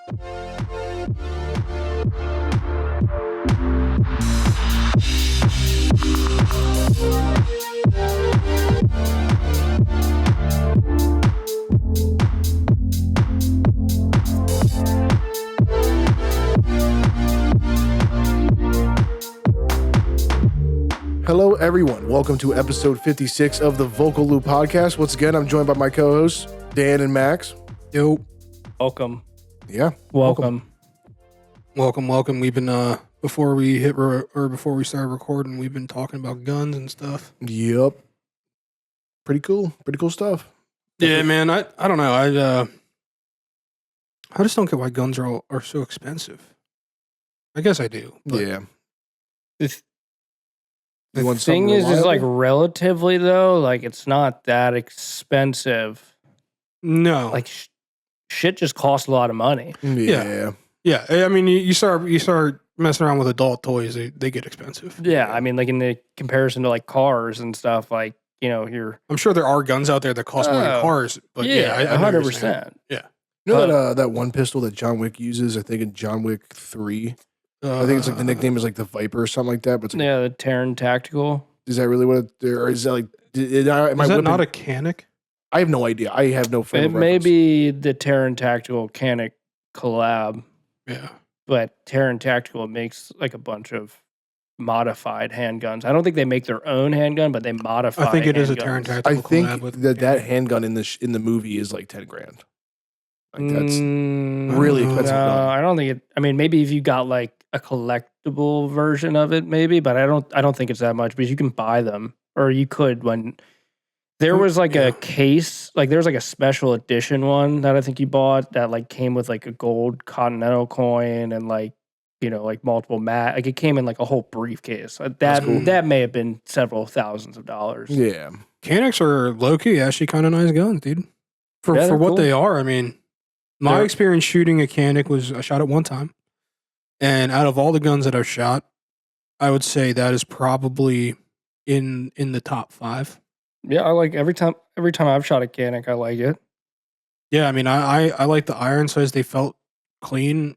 Hello, everyone. Welcome to episode 56 of the VocalLubePodcast. Once again, I'm joined by my co-hosts, Dan and Max. Yo. Welcome. Yeah. Welcome. We've been, before we started recording, we've been talking about guns and stuff. Yep. Pretty cool stuff. Yeah, man. I don't know. I just don't get why guns are so expensive. I guess I do. But Yeah. The thing is like relatively though, like it's not that expensive. No. Like shit just costs a lot of money. Yeah. Yeah. I mean, you start messing around with adult toys, they get expensive. Yeah. I mean, like in the comparison to like cars and stuff, like, you know, I'm sure there are guns out there that cost more than cars, but yeah, I 100%. Yeah. You know that one pistol that John Wick uses, I think in John Wick 3? I think it's like the nickname is like the Viper or something like that. But like, the Terran Tactical. Is that really what it, or is that like, is that not a Canic? I have no idea. I have no frame It of may reference. be the Terran Tactical Canic collab. Yeah. But Terran Tactical makes like a bunch of modified handguns. I don't think they make their own handgun, but they modify. I think it is a handguns. Terran Tactical. I think collab with that handgun in the movie is like $10,000. Like that's really expensive. No, I don't think it. I mean, maybe if you got like a collectible version of it, maybe, but I don't think it's that much because you can buy them, or you could when there was like a case, like there was like a special edition one that I think you bought that like came with like a gold Continental coin and like, you know, like multiple like it came in like a whole briefcase. That may have been several thousands of dollars. Yeah. Canics are low-key actually kind of nice guns, dude. For what cool. they are, I mean, my experience shooting a Canic was I shot it one time. And out of all the guns that I've shot, I would say that is probably in the top 5. Yeah, I like every time I've shot a Canic, I like it. Yeah, I mean, I like the iron size. They felt clean.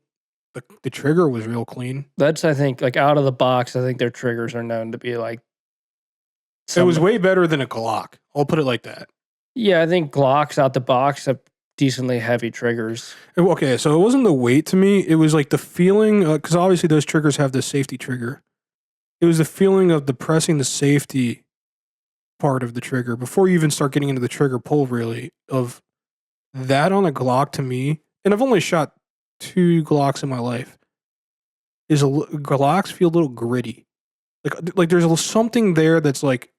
The trigger was real clean. That's, I think, like out of the box, I think their triggers are known to be like... It was way better than a Glock. I'll put it like that. Yeah, I think Glocks out the box have decently heavy triggers. Okay, so it wasn't the weight to me. It was like the feeling, because obviously those triggers have the safety trigger. It was the feeling of depressing the safety part of the trigger before you even start getting into the trigger pull, really, of that on a Glock to me. And I've only shot 2 Glocks in my life. Glocks feel a little gritty. Like there's something there that's like,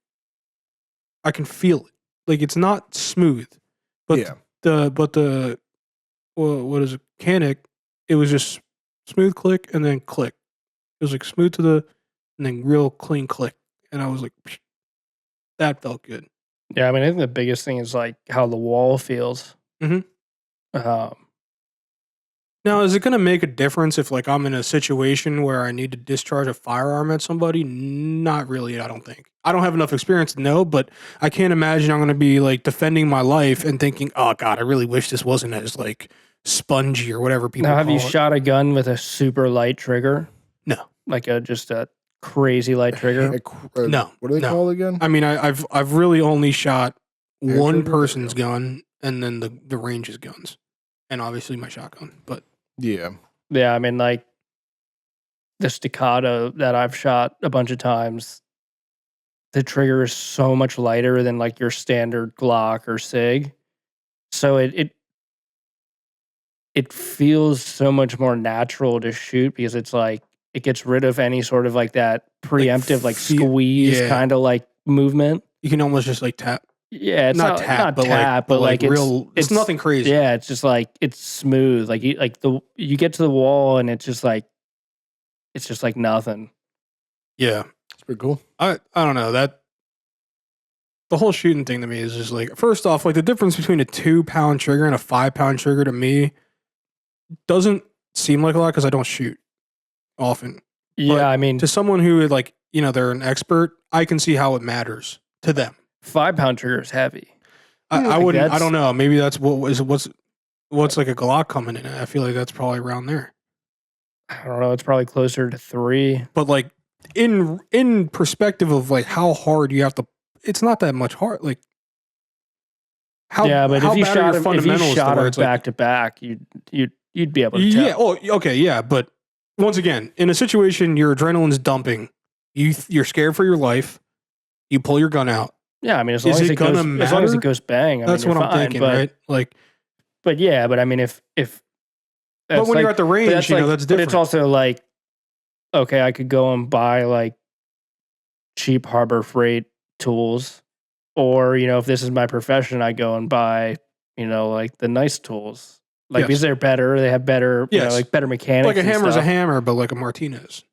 I can feel it. Like it's not smooth, but yeah. What is it? Canic, it was just smooth click and then click. It was like smooth and then real clean click. And I was like, that felt good. Yeah, I mean, I think the biggest thing is like how the wall feels. Mm-hmm. Now, is it going to make a difference if like I'm in a situation where I need to discharge a firearm at somebody? Not really, I don't think. I don't have enough experience to know, but I can't imagine I'm going to be like defending my life and thinking, oh God, I really wish this wasn't as like spongy or whatever people call it. Now, have you shot a gun with a super light trigger? No. Like just a crazy light trigger? No. What are they called again? I mean, I've really only shot one person's gun and then the range's guns. And obviously my shotgun, but... Yeah. Yeah, I mean, like, the staccato that I've shot a bunch of times, the trigger is so much lighter than, like, your standard Glock or SIG. So it feels so much more natural to shoot because it's, like, it gets rid of any sort of, like, that preemptive, like squeeze kind of, like, movement. You can almost just, like, tap. Yeah, it's not tap, but like real. It's nothing crazy. Yeah, it's just like it's smooth. Like you get to the wall and it's just like nothing. Yeah, it's pretty cool. I don't know that the whole shooting thing to me is just like, first off, like the difference between a 2-pound trigger and a 5-pound trigger to me doesn't seem like a lot because I don't shoot often. Yeah, but I mean, to someone who like they're an expert, I can see how it matters to them. 5-pound trigger is heavy. I wouldn't. I don't know. Maybe that's what's What's like a Glock coming in at? I feel like that's probably around there. I don't know. It's probably closer to 3. But like in perspective of like how hard you have to, it's not that much hard. Like how but how if you bad are shot your him, fundamentals back to back, you'd be able to tell. Yeah. Oh, okay. Yeah. But once again, in a situation, your adrenaline's dumping. You're scared for your life. You pull your gun out. Yeah, I mean, as Is long as it it goes, gonna as long as it matter? goes bang, That's you're what I'm fine, thinking, but, right? Like, But yeah, but I mean, if but when you're at the range, that's you know, like- that's But different. it's also like, okay, I could go and buy like cheap Harbor Freight tools, or if this is my profession, I go and buy like the nice tools, like Yes. because they're better, they have better, Yes. like better mechanics. Like a and hammer's a stuff. hammer, but like a Martinez.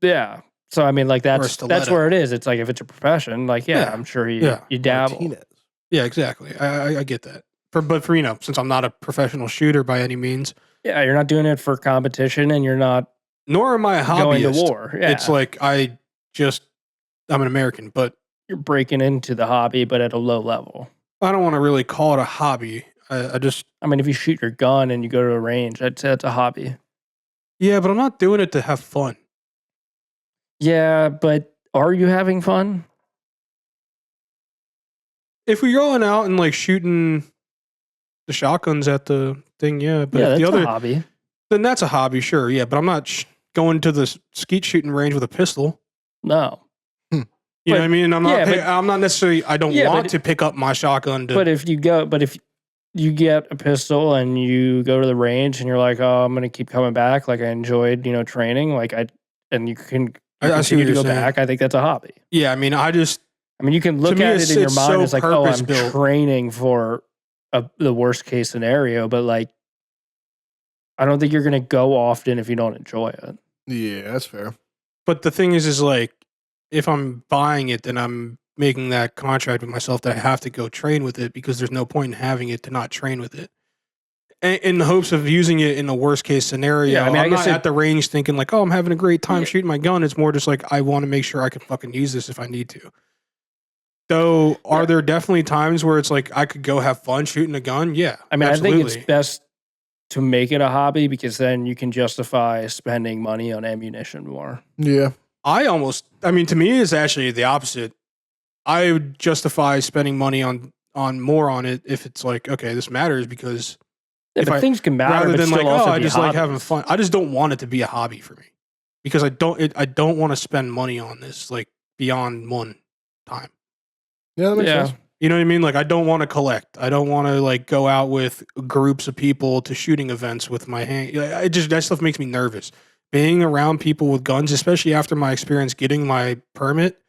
Yeah. So I mean, like Or a that's stiletto. where it is. It's like if it's a profession, like Yeah. I'm sure Yeah. you dabble. Martinez. Yeah, exactly. I get that. But for since I'm not a professional shooter by any means, Yeah, you're not doing it for competition, and you're not nor am I a going to hobbyist. war. Yeah, It's like I'm an American, but you're breaking into the hobby, but at a low level. I don't want to really call it a hobby. I mean, if you shoot your gun and you go to a range, I'd say it's a hobby. yeah, but I'm not doing it to have fun. Yeah, but are you having fun? If we're going out and like shooting the shotguns at the thing, yeah. But Yeah, if that's the a other, hobby. then that's a hobby, sure, yeah. But I'm not going to the skeet shooting range with a pistol. No. You know what I mean? I'm not. yeah, but- I'm not necessarily. I don't Yeah, want but- to pick up my shotgun. But if you get a pistol and you go to the range and you're like, oh, I'm gonna keep coming back. Like I enjoyed, training. And you can I see continue what to you're go saying. back. I think that's a hobby. Yeah, I mean, I mean, you can look me, at it's- it in your it's mind so as like, oh, I'm purpose-built. training for the worst case scenario. But like, I don't think you're gonna go often if you don't enjoy it. Yeah, that's fair. But the thing is like, if I'm buying it, then I'm making that contract with myself that I have to go train with it because there's no point in having it to not train with it. In the hopes of using it in the worst case scenario. Yeah, I mean, I I'm guess not at the range thinking like, oh, I'm having a great time Yeah. shooting my gun. It's more just like, I want to make sure I can fucking use this if I need to. Though, are there definitely times where it's like, I could go have fun shooting a gun? Yeah. I mean, absolutely. I think it's best to make it a hobby because then you can justify spending money on ammunition more. Yeah. to me, it's actually the opposite. I would justify spending money on more on it if it's like, okay, this matters because Yeah, If but I- things can matter, rather but than still like, also oh, I be just like hobbies. having fun. I just don't want it to be a hobby for me because I don't want to spend money on this like beyond one time. Yeah, that makes Yeah. sense. You know what I mean? Like, I don't want to collect. I don't want to like go out with groups of people to shooting events with my hand. That stuff makes me nervous. Being around people with guns, especially after my experience getting my permit,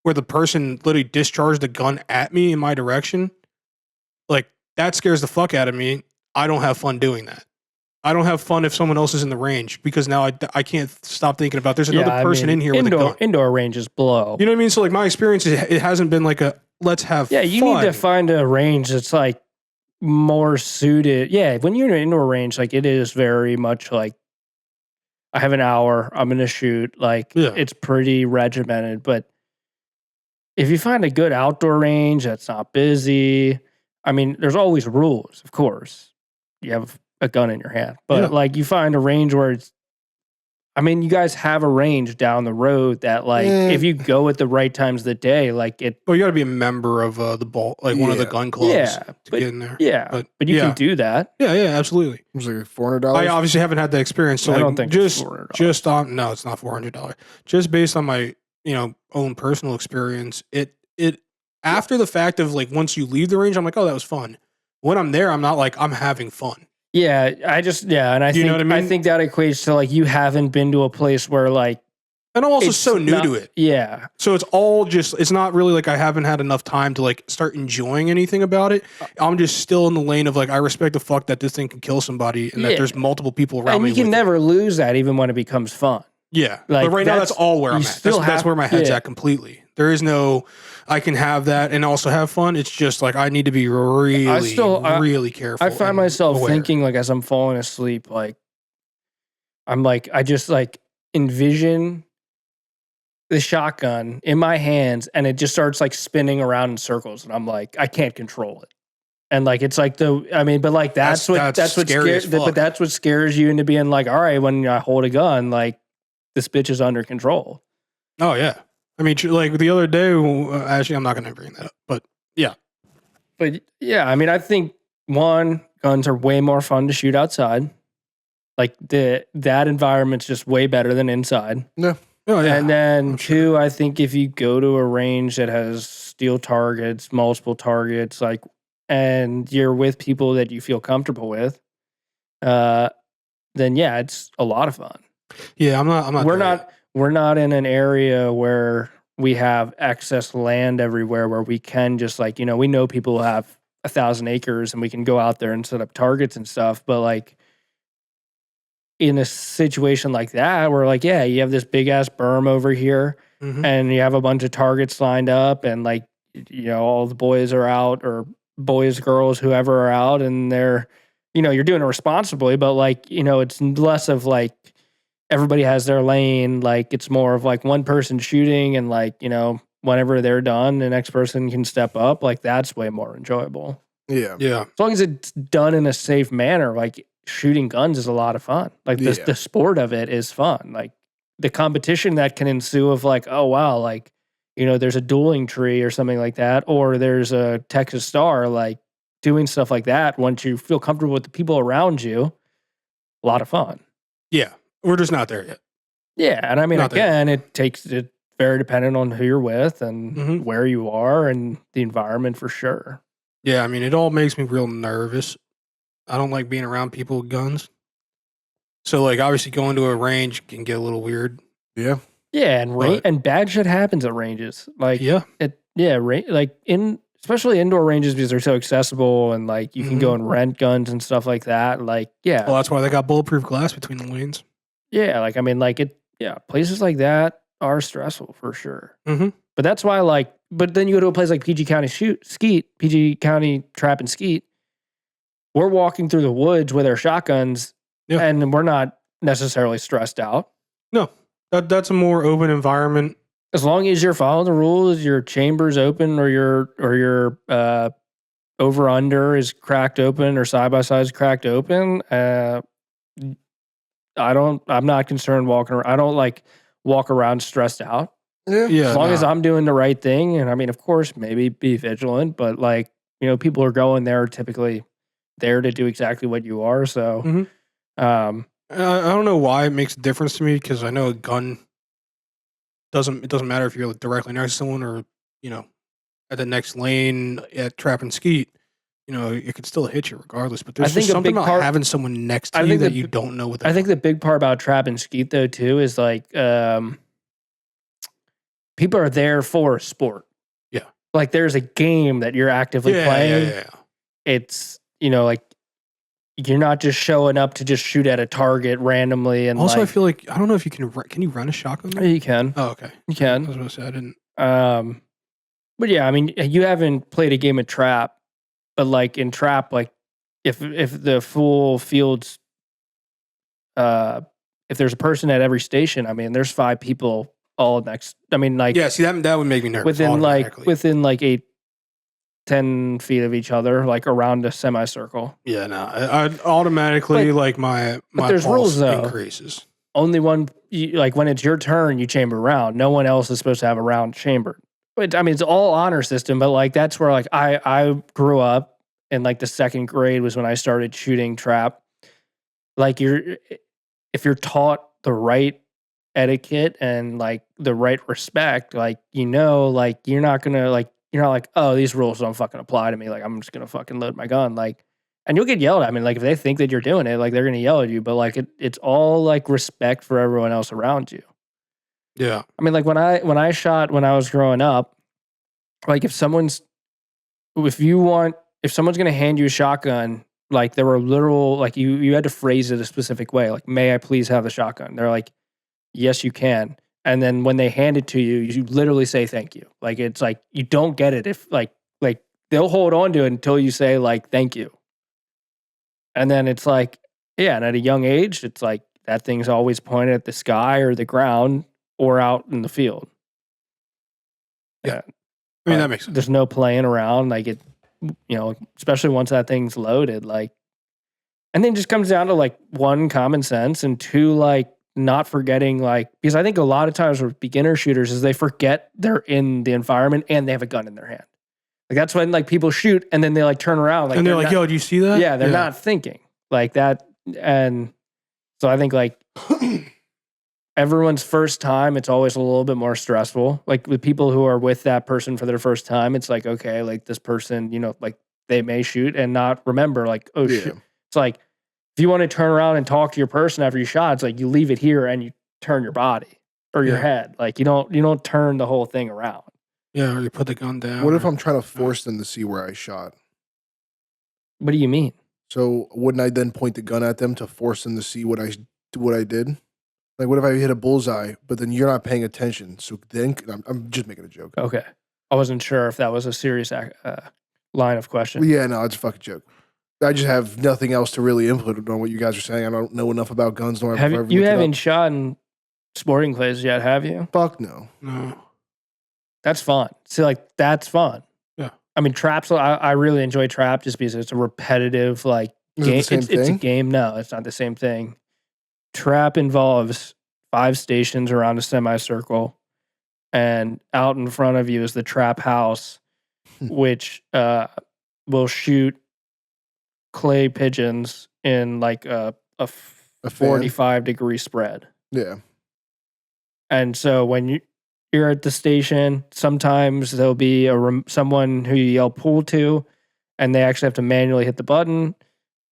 where the person literally discharged a gun at me in my direction, like that scares the fuck out of me. I don't have fun doing that. I don't have fun if someone else is in the range because now I can't stop thinking about there's another person in here with a gun. Indoor ranges blow. You know what I mean? So like my experience, it hasn't been like a let's have Yeah, you fun. need to find a range that's like more suited. Yeah, when you're in an indoor range, like it is very much like I have an hour, I'm gonna shoot. Like Yeah. it's pretty regimented. But if you find a good outdoor range that's not busy, I mean, there's always rules, of course. You have a gun in your hand. But Yeah. like you find a range where it's I mean, you guys have a range down the road that, like, if you go at the right times of the day, like it. Well, you got to be a member of the ball, like one of the Yeah. gun clubs Yeah, to but- get in there. Yeah, But, but you yeah. can do that. Yeah, absolutely. It was like $400. I obviously haven't had that experience, so I like, don't think it's just $400. on no, it's not $400. Just based on my own personal experience, it after the fact of like once you leave the range, I'm like, oh, that was fun. When I'm there, I'm not like I'm having fun. Yeah, and I You think know what I mean? I think that equates to like you haven't been to a place where like And I'm also it's so new not- to it. Yeah, So it's not really like I haven't had enough time to like start enjoying anything about it. I'm just still in the lane of like, I respect the fuck that this thing can kill somebody and that Yeah. there's multiple people around and me. you can with it. never lose that even when it becomes fun. Yeah. like, But right now that's that's- all where you I'm at. still That's have- where my head's yeah. at completely. There is no, I can have that and also have fun. It's just like, I need to be really, really careful. I find and myself aware. thinking like as I'm falling asleep, like I'm like I just like envision the shotgun in my hands and it just starts like spinning around in circles and I'm like I can't control it. And like it's like but like that's what scary as fuck. but that's what scares you into being like, all right, when I hold a gun, like this bitch is under control. Oh yeah, I mean, like the other day, actually, I'm not going to bring that up, but yeah. But yeah, I mean, I think guns are way more fun to shoot outside. Like that environment's just way better than inside. No. Oh yeah. And then two, I think if you go to a range that has steel targets, multiple targets, like, and you're with people that you feel comfortable with, then yeah, it's a lot of fun. Yeah, I'm not. We're not in an area where we have excess land everywhere where we can just like, we know people who have 1,000 acres and we can go out there and set up targets and stuff. But like in a situation like that, where like, yeah, you have this big ass berm over here and you have a bunch of targets lined up and like, all the boys are out or boys, girls, whoever are out and they're, you're doing it responsibly, but like, it's less of like, everybody has their lane. Like it's more of like one person shooting and like, whenever they're done, the next person can step up. Like that's way more enjoyable. Yeah. Yeah. As long as it's done in a safe manner, like shooting guns is a lot of fun. Like the sport of it is fun. Like the competition that can ensue of like, oh wow, like, there's a dueling tree or something like that, or there's a Texas Star, like doing stuff like that. Once you feel comfortable with the people around you, a lot of fun. Yeah. We're just not there yet. Yeah, and I mean, again, it's very dependent on who you're with and where you are and the environment for sure. Yeah, I mean, it all makes me real nervous. I don't like being around people with guns. So, like, obviously going to a range can get a little weird. Yeah. Yeah, and bad shit happens at ranges. Like, especially indoor ranges because they're so accessible and like you can go and rent guns and stuff like that. Like, yeah. Well, that's why they got bulletproof glass between the lanes. Yeah, like I mean, like places like that are stressful for sure. Mm-hmm. But that's why, but then you go to a place like PG County Trap and Skeet. We're walking through the woods with our shotguns, and we're not necessarily stressed out. No, that's a more open environment. As long as you're following the rules, your chamber's open, or your over under is cracked open, or side by side is cracked open. I'm not concerned walking around. I don't like walk around stressed out. Yeah. As long as I'm doing the right thing. And I mean, of course, maybe be vigilant, but like, people are going there typically there to do exactly what you are. So, I don't know why it makes a difference to me because I know a gun it doesn't matter if you're directly next to someone or, at the next lane at Trap and Skeet. It could still hit you regardless, but there's just something about having someone next to you that you don't know what I think the big part about Trap and Skeet, though, too, is like people are there for a sport. Yeah. Like there's a game that you're actively playing. Yeah. It's, like you're not just showing up to just shoot at a target randomly. And also, I feel like, I don't know if you can you run a shotgun? Yeah, you can. Oh, okay. You can. I was going to say, I didn't. But yeah, I mean, you haven't played a game of Trap. But like in Trap, like if the full field's, if there's a person at every station, I mean, there's 5 people all next. I mean, like see that would make me nervous. Within 10 feet of each other, like around a semicircle. Yeah, no, I automatically my there's rules though. Increases. Only one, like when it's your turn, you chamber around. No one else is supposed to have a round chambered. I mean, it's all honor system, but like that's where like I grew up in like the 2nd grade was when I started shooting Trap. Like if you're taught the right etiquette and like the right respect, like like you're not like, oh, these rules don't fucking apply to me. Like I'm just gonna fucking load my gun. Like, and you'll get yelled at. I mean, like if they think that you're doing it, like they're gonna yell at you. But like it's all like respect for everyone else around you. Yeah. I mean, like when I shot when I was growing up, like if someone's going to hand you a shotgun, like there were literal, like you had to phrase it a specific way. Like, may I please have the shotgun? They're like, yes, you can. And then when they hand it to you, you literally say thank you. Like, it's like, you don't get it if like they'll hold on to it until you say like, thank you. And then it's like, yeah. And at a young age, it's like that thing's always pointed at the sky or the ground or out in the field. Yeah. I mean, that makes sense. There's no playing around. Like especially once that thing's loaded, like, and then it just comes down to like one, common sense, and two, like not forgetting, like, because I think a lot of times with beginner shooters is they forget they're in the environment and they have a gun in their hand. Like that's when like people shoot and then they like turn around like and they're like, "Yo, do you see that?" Yeah, they're not thinking like that, and so I think like everyone's first time, it's always a little bit more stressful. Like with people who are with that person for their first time, it's like, okay, like this person, like they may shoot and not remember, like, oh shit. It's like if you want to turn around and talk to your person after you shot, it's like you leave it here and you turn your body or your head. Like you don't turn the whole thing around. Yeah, or you put the gun down. What if I'm trying to force them to see where I shot? What do you mean? So wouldn't I then point the gun at them to force them to see what I did? Like, what if I hit a bullseye, but then you're not paying attention? So then I'm just making a joke. Okay. I wasn't sure if that was a serious line of question. Yeah, no, it's a fucking joke. I just have nothing else to really input on what you guys are saying. I don't know enough about guns. You haven't shot in sporting clays yet, have you? Fuck no. No. That's fun. See, like, that's fun. Yeah. I mean, traps, I really enjoy trap just because it's a repetitive, like, game. It's a game. No, it's not the same thing. Trap involves 5 stations around a semicircle, and out in front of you is the trap house, which will shoot clay pigeons in like a 45-degree spread. Yeah. And so when you're at the station, sometimes there'll be someone who you yell pull to, and they actually have to manually hit the button.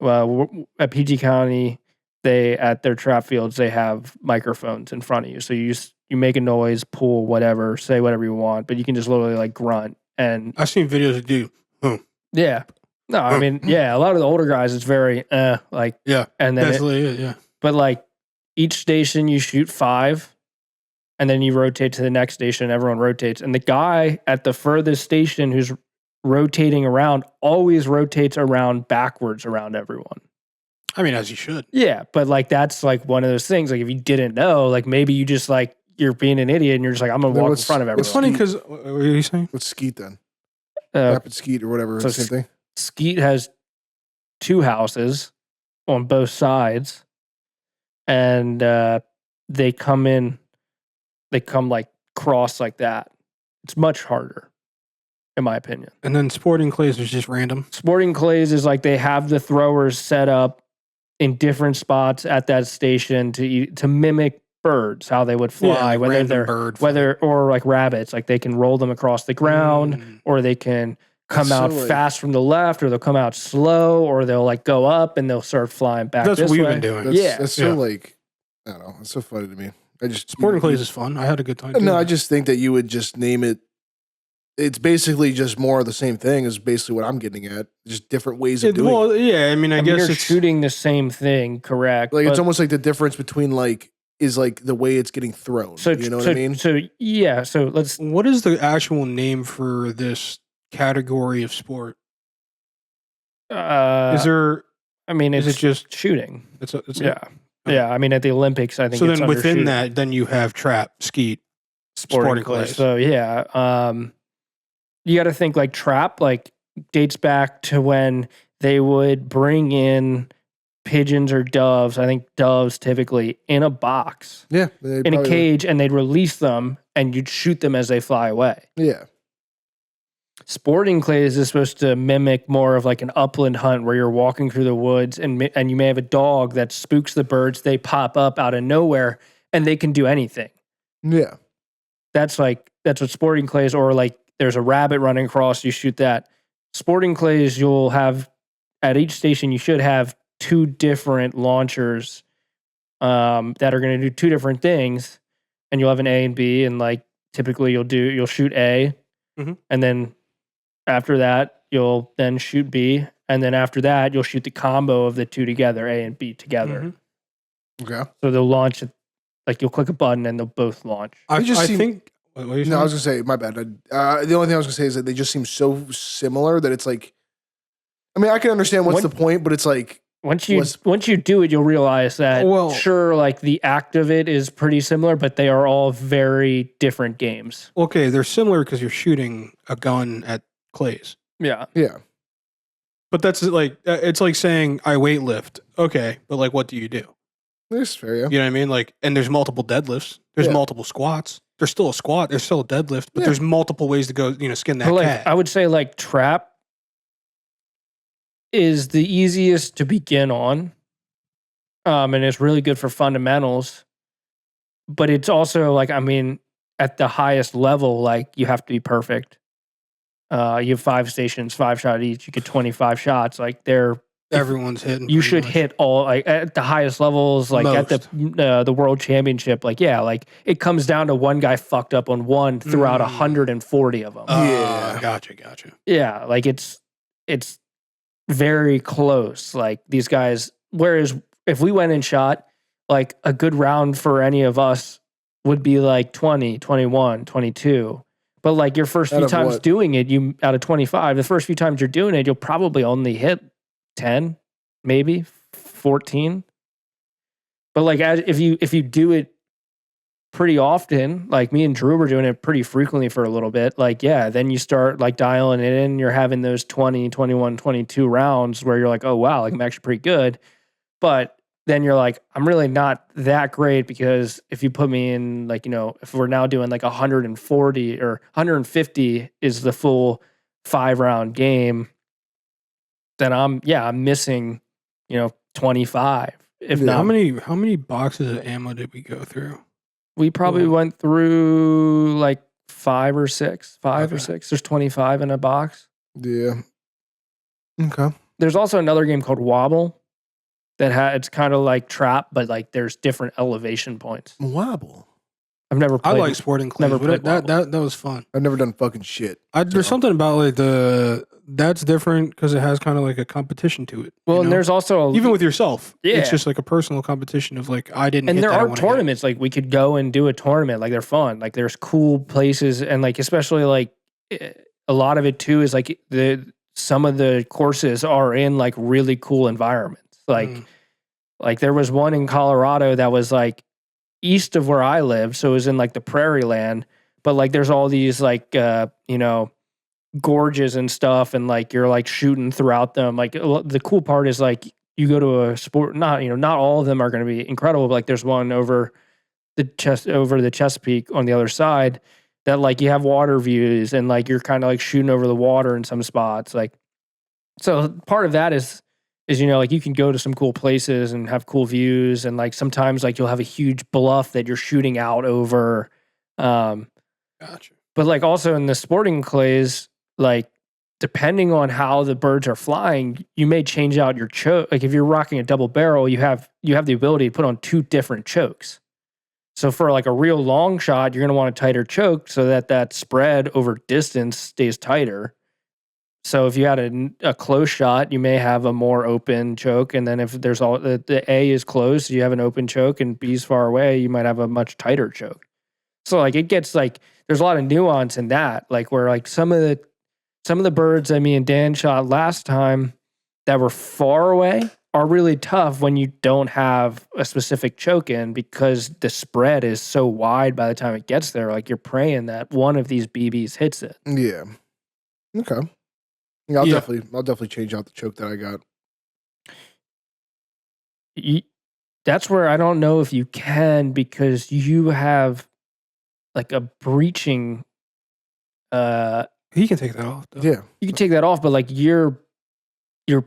Well, at PG County, at their trap fields, they have microphones in front of you. So you make a noise, pull, whatever, say whatever you want, but you can just literally like grunt. And I've seen videos that do. Yeah. No, I mean, yeah, a lot of the older guys, it's very, like, yeah. And then that's it, yeah. But like each station, you shoot 5, and then you rotate to the next station. Everyone rotates, and the guy at the furthest station who's rotating around always rotates around backwards around everyone. I mean, as you should. Yeah, but like that's like one of those things. Like if you didn't know, like maybe you just like you're being an idiot and you're just like, I'm gonna walk in front of everyone. It's funny because what are you saying? What's Skeet then? Trap and Skeet or whatever. So same thing. Skeet has 2 houses on both sides, and they come like cross like that. It's much harder, in my opinion. And then sporting clays is just random. Sporting clays is like they have the throwers set up in different spots at that station to mimic birds, how they would fly, like or like rabbits, like they can roll them across the ground, or they can come out fast from the left, or they'll come out slow, or they'll like go up and they'll start flying back. That's this what we've way. been doing. That's so like, I don't know. It's so funny to me. Sporting clays is fun. I had a good time. No, I just think that you would just name it. It's basically just more of the same thing is basically what I'm getting at. Just different ways of doing it. Well, yeah, I mean, I guess you're it's shooting the same thing, correct? Like it's almost like the difference between like is like the way it's getting thrown. So you know what I mean? So yeah. So let's. What is the actual name for this category of sport? Is there? I mean, is it just shooting? It's yeah. Yeah, I mean, at the Olympics, I think. So it's then, within shooting. that, then you have trap, skeet, sporting clays. So yeah, you got to think like trap, like dates back to when they would bring in pigeons or doves. I think doves typically in a box, in a cage, and they'd release them, and you'd shoot them as they fly away. Yeah. Sporting clays is supposed to mimic more of like an upland hunt where you're walking through the woods and you may have a dog that spooks the birds. They pop up out of nowhere and they can do anything. Yeah. That's what sporting clays, or like there's a rabbit running across, you shoot that. Sporting clays, you'll have at each station, you should have 2 different launchers that are going to do 2 different things, and you'll have an A and B, and like typically you'll shoot A, and then after that, you'll then shoot B, and then after that, you'll shoot the combo of the 2 together, A and B together. Okay. So they'll launch it, like you'll click a button and they'll both launch. I think. What are you saying? No, I was gonna say my bad. The only thing I was gonna say is that they just seem so similar that it's like. I mean, I can understand what's the point, but it's like once you do it, you'll realize that sure, like the act of it is pretty similar, but they are all very different games. Okay, they're similar because you're shooting a gun at clays. Yeah. Yeah. But that's like, it's like saying I weight lift. Okay, but like, what do you do? That's fair, yeah. You know what I mean? Like, and there's multiple deadlifts. There's Yeah. multiple squats. There's still a squat. There's still a deadlift. But Yeah. there's multiple ways to go, skin that But like, cat. I would say like trap is the easiest to begin on. And it's really good for fundamentals. But it's also like, I mean, at the highest level, like you have to be perfect. You have 5 stations, 5 shot each. You get 25 shots. Like Everyone's hitting. you pretty should much. hit all like at the highest levels, like at the world championship. Like like it comes down to one guy fucked up on one throughout 140 of them. Yeah, gotcha. Yeah, like it's very close. Like these guys. Whereas if we went and shot, like a good round for any of us would be like 20, 21, 22. But like your first few times doing it, you out of 25, the first few times you're doing it, you'll probably only hit 10, maybe 14. But like if you do it pretty often, like me and Drew were doing it pretty frequently for a little bit, like then you start like dialing it in, you're having those 20, 21, 22 rounds where you're like, oh wow, like I'm actually pretty good. But then you're like, I'm really not that great, because if you put me in like, if we're now doing like 140 or 150 is the full 5-round game, then I'm missing, 25. If not, how many boxes of ammo did we go through? We probably went through like 5 or 6. There's 25 in a box. Yeah. Okay. There's also another game called Wobble that it's kind of like Trap, but like there's different elevation points. Wobble. I've never played. I like sporting clays. Never played that was fun. I've never done fucking shit. There's something about like that's different because it has kind of like a competition to it. Well, and there's also even with yourself, yeah, it's just like a personal competition of like I didn't. And hit there that, are tournaments like we could go and do a tournament. Like they're fun. Like there's cool places, and like especially like a lot of it too is like some of the courses are in like really cool environments. Like there was one in Colorado that was like east of where I live, so it was in like the prairie land. But like there's all these like gorges and stuff, and like you're like shooting throughout them. Like the cool part is like you go to a sport, not all of them are going to be incredible, but like there's one over the Chesapeake on the other side that like you have water views, and like you're kind of like shooting over the water in some spots. Like, so part of that is like you can go to some cool places and have cool views, and like sometimes like you'll have a huge bluff that you're shooting out over. Gotcha. But like also in the sporting clays, like depending on how the birds are flying, you may change out your choke. Like if you're rocking a double barrel, you have the ability to put on 2 different chokes. So for like a real long shot, you're going to want a tighter choke so that spread over distance stays tighter. So if you had a close shot, you may have a more open choke. And then if there's the A is close, you have an open choke, and B is far away, you might have a much tighter choke. So like it gets like, there's a lot of nuance in that. Like where like some of the birds that me and Dan shot last time that were far away are really tough when you don't have a specific choke in, because the spread is so wide by the time it gets there. Like you're praying that one of these BBs hits it. Yeah. Okay. Yeah, I'll definitely change out the choke that I got. That's where I don't know if you can, because you have like a breaching. He can take that off, though. Yeah. You can take that off, but like your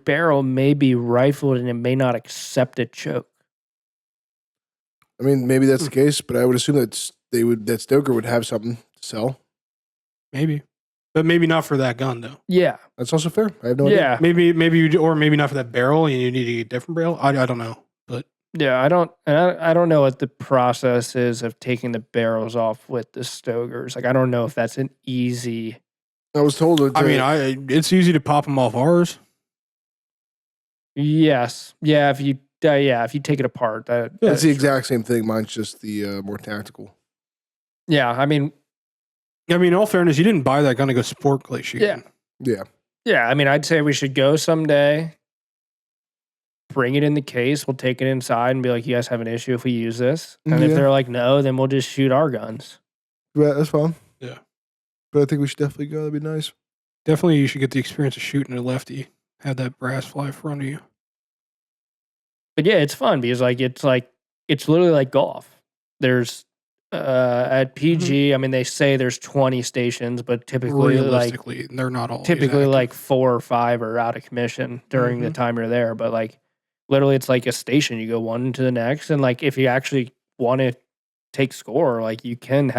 barrel may be rifled and it may not accept a choke. I mean, maybe that's the case, but I would assume that Stoker would have something to sell. Maybe. But maybe not for that gun, though. Yeah. That's also fair. I have no idea. Yeah. Maybe you do, or maybe not for that barrel, and you need to get a different barrel. I don't know, but yeah, I don't know what the process is of taking the barrels off with the Stokers. Like I don't know if that's an easy. I was told. It's easy to pop them off ours. Yes. Yeah. If you take it apart, that's the exact same thing. Mine's just the more tactical. Yeah. I mean, in all fairness, you didn't buy that gun to go sport clay shooting. Yeah. Yeah. I mean, I'd say we should go someday. Bring it in the case. We'll take it inside and be like, you guys have an issue if we use this? And if they're like, no, then we'll just shoot our guns. Yeah, that's fine. Yeah. But I think we should definitely go. That'd be nice. Definitely, you should get the experience of shooting a lefty have that brass fly in front of you. But yeah, it's fun because it's literally like golf. There's at PG, I mean, they say there's 20 stations, but typically Realistically, they're not all typically like 4 or 5 are out of commission during the time you're there. But like literally, it's like a station. You go one to the next, and like if you actually want to take score, like you can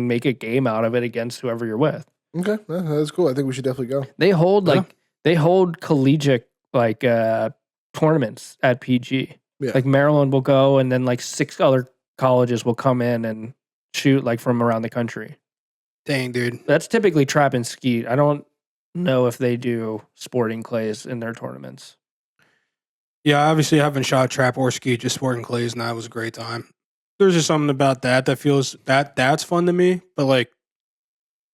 make a game out of it against whoever you're with. Okay, that's cool. I think we should definitely go. They hold collegiate like tournaments at PG. Yeah. Like Maryland will go, and then like 6 other colleges will come in and shoot like from around the country. Dang, dude. That's typically Trap and Skeet. I don't know if they do sporting clays in their tournaments. Yeah, obviously I haven't shot trap or skeet, just sporting clays, and that was a great time. There's just something about that feels that's fun to me, but like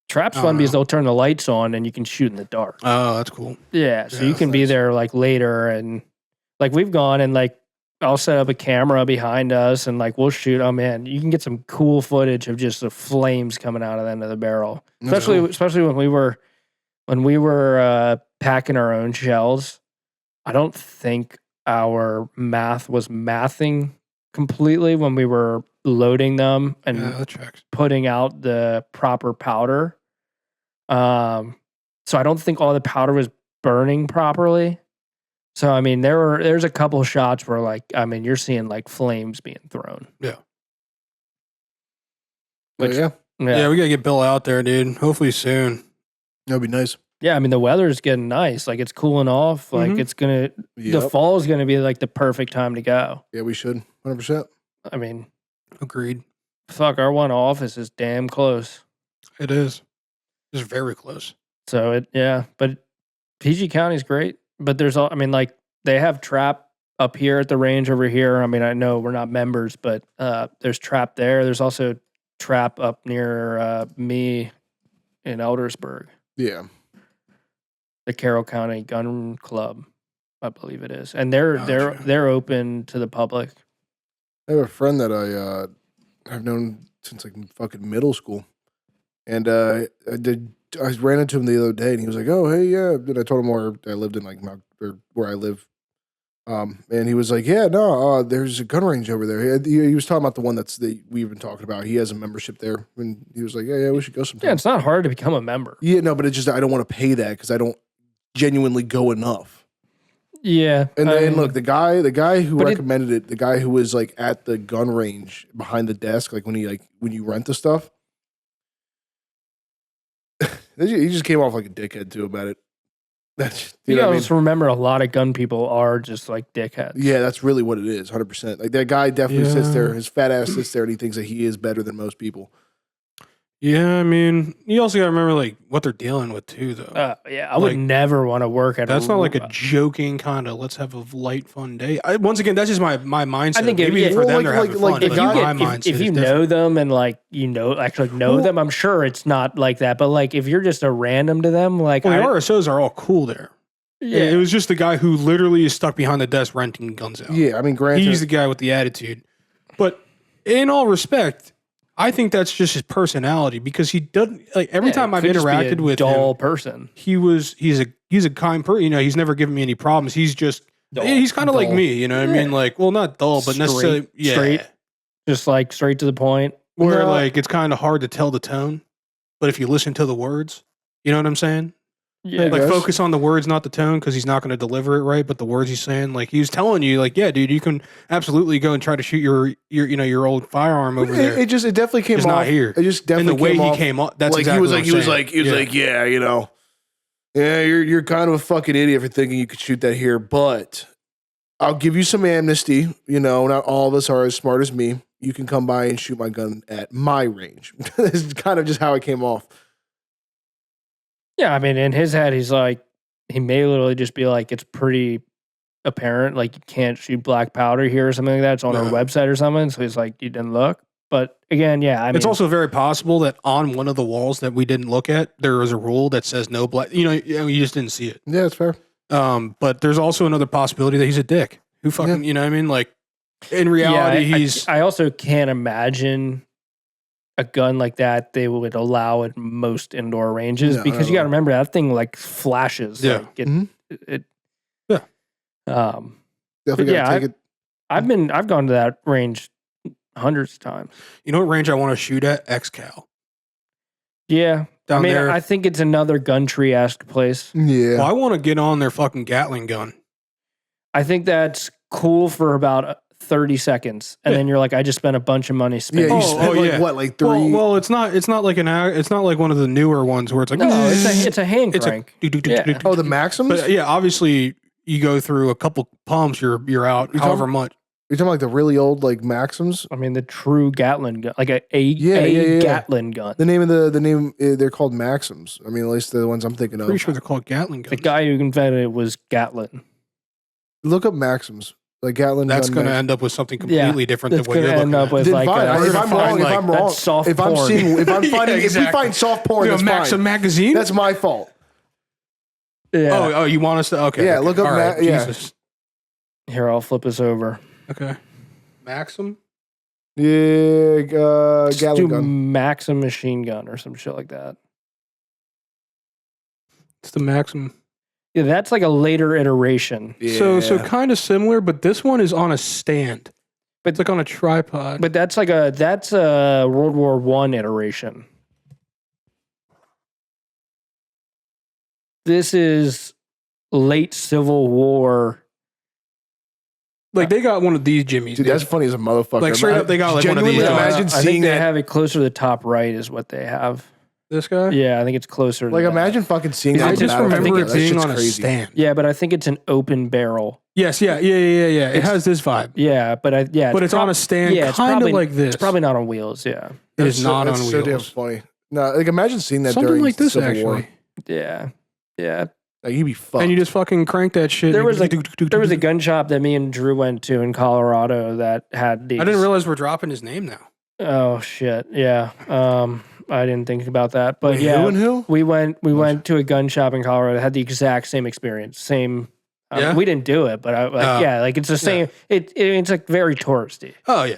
Trap's fun because they'll turn the lights on and you can shoot in the dark. Oh, that's cool. Yeah, so you can be there like later, and like we've gone and like I'll set up a camera behind us and like we'll shoot. Oh man, you can get some cool footage of just the flames coming out of the end of the barrel. Especially when we were packing our own shells. I don't think our math was mathing completely when we were loading them and putting out the proper powder. So I don't think all the powder was burning properly. So I mean, there's a couple shots where like I mean you're seeing like flames being thrown. Yeah. Which, yeah, we gotta get Bill out there, dude. Hopefully soon. That'd be nice. Yeah, I mean the weather's getting nice. Like it's cooling off. Like it's gonna the fall is gonna be like the perfect time to go. Yeah, we should 100%. I mean, agreed. Fuck, our one office is damn close. It is. It's very close. So but PG County's great. But there's all, I mean, like they have trap up here at the range over here. I mean, I know we're not members, but there's trap there. There's also trap up near me in Eldersburg. Yeah. The Carroll County Gun Club, I believe it is. And they're open to the public. I have a friend that I've known since like fucking middle school. And I ran into him the other day, and he was like, "Oh, hey, yeah." And I told him where I lived in, like where I live, and he was like, "Yeah, no, there's a gun range over there." He was talking about the one we've been talking about. He has a membership there, and he was like, "Yeah, we should go sometime." Yeah, it's not hard to become a member. Yeah, no, but it's just I don't want to pay that because I don't genuinely go enough. Yeah, and then look, the guy who recommended it, the guy who was like at the gun range behind the desk, like when you rent the stuff. He just came off like a dickhead too about it. You gotta just remember, a lot of gun people are just like dickheads. Yeah, that's really what it is, 100%. Like that guy definitely sits there, his fat ass sits there, and he thinks that he is better than most people. Yeah, I mean, you also gotta remember like what they're dealing with too, though. Yeah, I would never want to work at. That's not like a joking kind of let's have a light, fun day. Once again, that's just my mindset. I think maybe for them they're having fun. If you know them and like actually know them, I'm sure it's not like that. But like if you're just a random to them, like the RSOs are all cool there. Yeah, it was just the guy who literally is stuck behind the desk renting guns out. Yeah, I mean, granted, he's the guy with the attitude. But in all respect, I think that's just his personality because he doesn't like every time I've interacted with dull him, person. He's a kind person. You know, he's never given me any problems. He's just he's kind of like me. You know what I mean? Like, well, not dull, but necessarily straight, just like straight to the point. Where like it's kind of hard to tell the tone, but if you listen to the words, you know what I'm saying? Yeah, like focus on the words, not the tone, because he's not going to deliver it right. But the words he's saying, like he was telling you, like, yeah, dude, you can absolutely go and try to shoot your old firearm over there. It definitely came off. It's not here. It just definitely and the way he came off. That's like exactly he was like, yeah, you know, yeah, you're kind of a fucking idiot for thinking you could shoot that here, but I'll give you some amnesty. You know, not all of us are as smart as me. You can come by and shoot my gun at my range. This is kind of just how it came off. Yeah, I mean, in his head, he's like, he may literally just be like, it's pretty apparent, like you can't shoot black powder here or something like that. It's on our website or something. So he's like, you didn't look. But again, yeah, I mean, it's also very possible that on one of the walls that we didn't look at, there was a rule that says no black. You know, you just didn't see it. Yeah, it's fair. But there's also another possibility that he's a dick who fucking, you know what I mean? Like in reality, I also can't imagine a gun like that they would allow at most indoor ranges because you got to remember that thing like flashes. Yeah. Like it. Yeah. Definitely yeah, gotta take it. I've gone to that range hundreds of times. You know what range I want to shoot at? X-Cal. Yeah. Down there. I think it's another Gumtree-esque place. Yeah. Well, I want to get on their fucking Gatling gun. I think that's cool for about 30 seconds, and then you're like, I just spent a bunch of money Yeah, spending. you spent like 3. Well, it's not like it's not like one of the newer ones where it's like No, it's a hand crank. Yeah. Oh, the Maxims? But yeah, obviously you go through a couple pumps, you're out. However much. You're talking like the really old like Maxims? I mean, the true Gatling gun, like a Gatling gun. The name they're called Maxims. I mean, at least the ones I'm thinking of. Pretty sure they're called Gatling guns. The guy who invented it was Gatlin. Look up Maxims. Like Gatlin. That's going to end up with something completely different than what you're looking at. With Then like fine. If I'm wrong, that's soft if I'm porn. seeing, if I'm finding, Yeah, if we exactly. find soft porn, that's Maxim fine. magazine. That's my fault. Yeah. Oh, you want us to? Okay. Yeah, okay. look up All right, yeah. Jesus. Here, I'll flip us over. Okay. Maxim. Yeah, Just Gatling do gun. Maxim machine gun or some shit like that. It's the Maxim. Yeah, that's like a later iteration. Yeah. So kind of similar, but this one is on a stand. But it's like on a tripod. But that's a World War I iteration. This is late Civil War. like they got one of these Jimmys. Dude, that's funny as a motherfucker. Like, straight up, they got, like, one of Genuinely these. imagine I think seeing they that. have it closer to the top right is what they have. This guy. Yeah, I think it's closer. Like, to that. imagine fucking seeing I that. just on the remember battlefield. it That being shit's on a crazy. stand. Yeah, but I think it's an open barrel. Yes. Yeah. It has this vibe. Yeah, but But it's on a stand, Yeah, it's kind of probably like this. It's probably not on wheels. Yeah, It is not on That's so damn wheels. funny. No, like imagine seeing that Something during like this, Civil War. actually. yeah. Like, you'd be fucked. And you just fucking crank that shit. There and was a gun shop that me and Drew went to in Colorado that had these. I didn't realize we're dropping his name now. Oh shit! Yeah, I didn't think about that, but Wait, yeah, who and who? we went to a gun shop in Colorado that had the exact same experience. Same. Yeah? We didn't do it, but like it's the same. It's like very touristy. Oh yeah,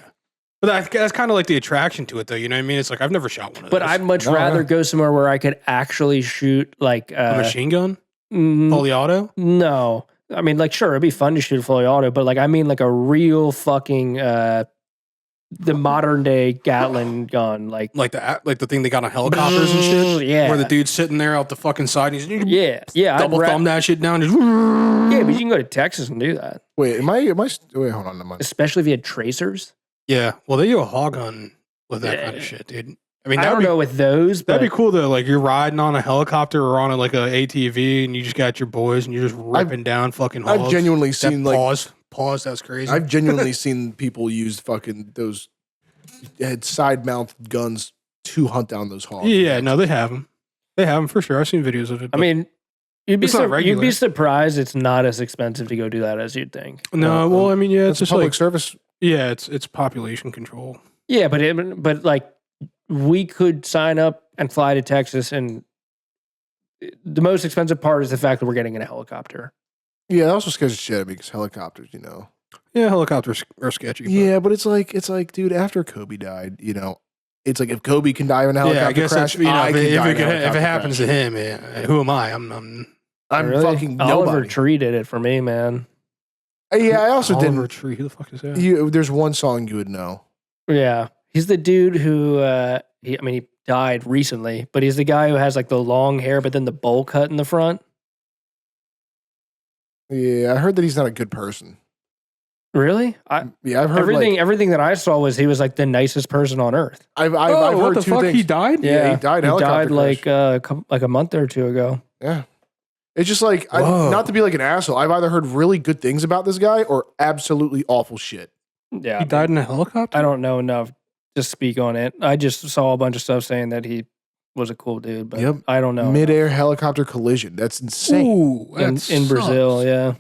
but that's kind of like the attraction to it, though. You know what I mean? It's like I've never shot one of But those. I'd much No, rather no. go somewhere where I could actually shoot like a machine gun, mm, fully auto. No, I mean like sure it'd be fun to shoot fully auto, but like I mean like a real fucking the modern day Gatling gun, like Like the thing they got on helicopters and shit. Yeah, Where the dude's sitting there out the fucking side and he's yeah, double thumb that shit down. Just, Yeah, but you can go to Texas and do that, Wait, wait, hold on. especially if you had tracers. yeah. Well, they do a hog gun with that kind of shit, dude. I mean, I don't know with those, but that'd be cool though. Like you're riding on a helicopter or on like a ATV, and you just got your boys, and you're just ripping down fucking hogs. I've genuinely That seen like pause. That's crazy. I've genuinely seen people use fucking those had side mounted guns to hunt down those hogs. yeah, no, they have them. They have them for sure. I've seen videos of it. I mean, you'd It's not you'd regular. be surprised it's not as expensive to go do that as you'd think. no, well, I mean, yeah, It's it's a just public like service. yeah, it's population control. Yeah, but like we could sign up and fly to Texas, and the most expensive part is the fact that we're getting in a helicopter. Yeah, that also scares the shit out of me because helicopters, you know. Yeah, helicopters are sketchy. But Yeah, but it's like, dude, after Kobe died, you know, it's like if Kobe can die in a helicopter I guess crash, that's, I can die in a if it helicopter happens crash. to him, yeah, who am I? I'm I'm Really? fucking Oliver nobody. Tree did it for me, man. Yeah, I also Oliver didn't. Tree. Who the fuck is that? There's one song you would know. Yeah, he's the dude who he died recently, but he's the guy who has like the long hair, but then the bowl cut in the front. Yeah, I heard that he's not a good person. Really? Yeah, I've heard Everything that I saw was he was like the nicest person on earth. I've Oh, heard what the two fuck? things. He died? Yeah, he died in a helicopter like crash. like a month or two ago. Yeah. It's just like, Whoa. not to be like an asshole, I've either heard really good things about this guy or absolutely awful shit. Yeah, He died in a helicopter? I don't know enough to speak on it. I just saw a bunch of stuff saying that he was a cool dude, but Yep. I don't know. Midair helicopter collision. That's insane. Ooh, in that Brazil, sucks. yeah.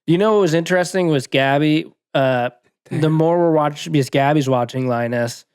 You know what was interesting was Gabby. The more we're watching, because Gabby's watching Linus,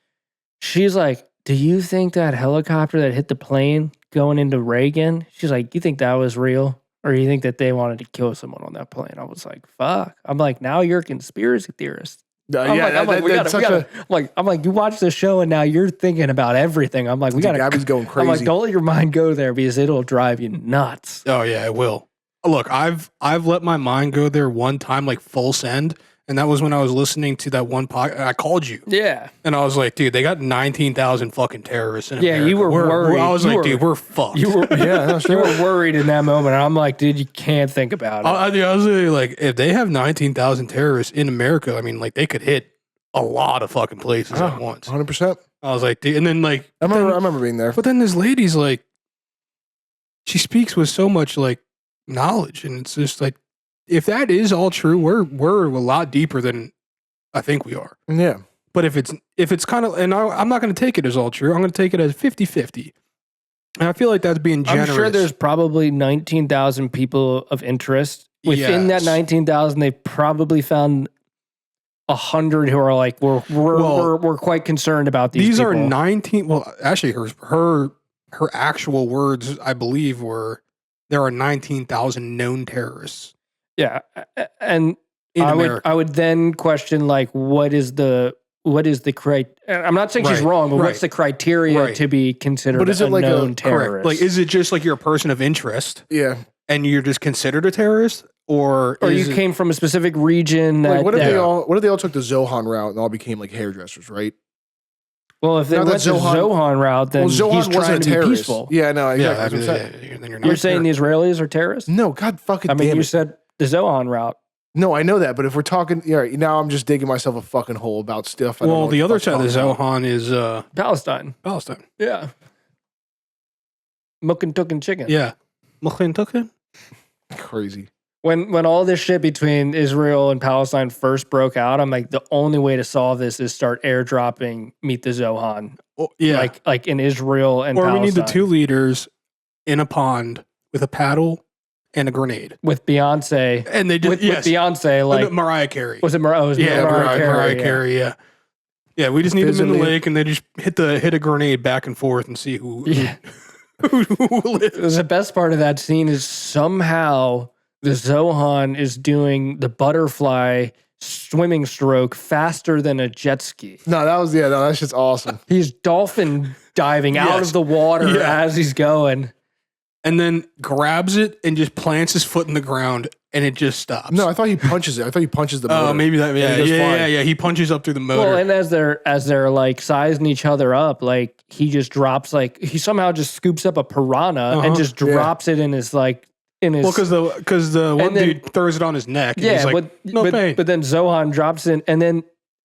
she's like, "Do you think that helicopter that hit the plane going into Reagan?" She's like, "You think that was real, or you think that they wanted to kill someone on that plane?" I was like, "Fuck!" I'm like, "Now you're a conspiracy theorist." I'm like, you watch the show and now you're thinking about everything. I'm like, we got to. Gabby's going I'm like, crazy. don't let your mind go there because it'll drive you nuts. Oh, yeah, it will. look, I've let my mind go there one time, like full send. And that was when I was listening to that one podcast. I called you. Yeah. And I was like, dude, they got 19,000 fucking terrorists in America. Yeah, you were worried. I was like, dude, we're fucked. You were, you were worried in that moment. I'm like, dude, you can't think about it. I was really like, if they have 19,000 terrorists in America, I mean, like, they could hit a lot of fucking places at once. 100%. I was like, dude, and then like, I remember being there. But then this lady's like, she speaks with so much like knowledge, and it's just like, if that is all true, we're a lot deeper than I think we are. Yeah. But if it's kind of, and I'm not going to take it as all true. I'm going to take it as 50-50. And I feel like that's being generous. I'm sure there's probably 19,000 people of interest. Within that 19,000, they probably found 100 who are like, we're quite concerned about these people. Are 19. Well, actually, her actual words, I believe, were there are 19,000 known terrorists. Yeah, and I would then question like, what is the I'm not saying she's wrong, but what's the criteria to be considered but is it a like known terrorist? Correct. Like, is it just like you're a person of interest? Yeah. And you're just considered a terrorist? Or you came from a specific region that... Like, what if they all took the Zohan route and all became like hairdressers, right? Well, if they went the Zohan route, then he's trying to be peaceful. Yeah, no, exactly. You're saying the Israelis are terrorists? No, God fucking damn it. I mean, you said the Zohan route. No, I know that, but if we're talking, now I'm just digging myself a fucking hole about stuff. Well, the other side of the Zohan is Palestine. Yeah. Mukkentucken chicken. Yeah. Mukkentucken? Crazy. When all this shit between Israel and Palestine first broke out, I'm like, the only way to solve this is start airdropping Meet the Zohan. Oh, yeah. Like in Israel and Palestine. Or we need the two leaders in a pond with a paddle and a grenade. With Beyonce. And they did, with Beyonce, like... Mariah Carey. Was it Mariah Carey, yeah. Yeah, we just need them in the lake and they just hit a grenade back and forth and see who lives. The best part of that scene is somehow the Zohan is doing the butterfly swimming stroke faster than a jet ski. No, that's just awesome. He's dolphin diving out of the water as he's going. And then grabs it and just plants his foot in the ground and it just stops. No, I thought he punches it. I thought he punches the motor. Oh, maybe that. Yeah. He punches up through the motor. Well, and as they're like sizing each other up, like he just drops, like he somehow just scoops up a piranha and just drops it in his like in his. Well, because the one dude throws it on his neck. And he's like, no pain. But then Zohan drops it, and then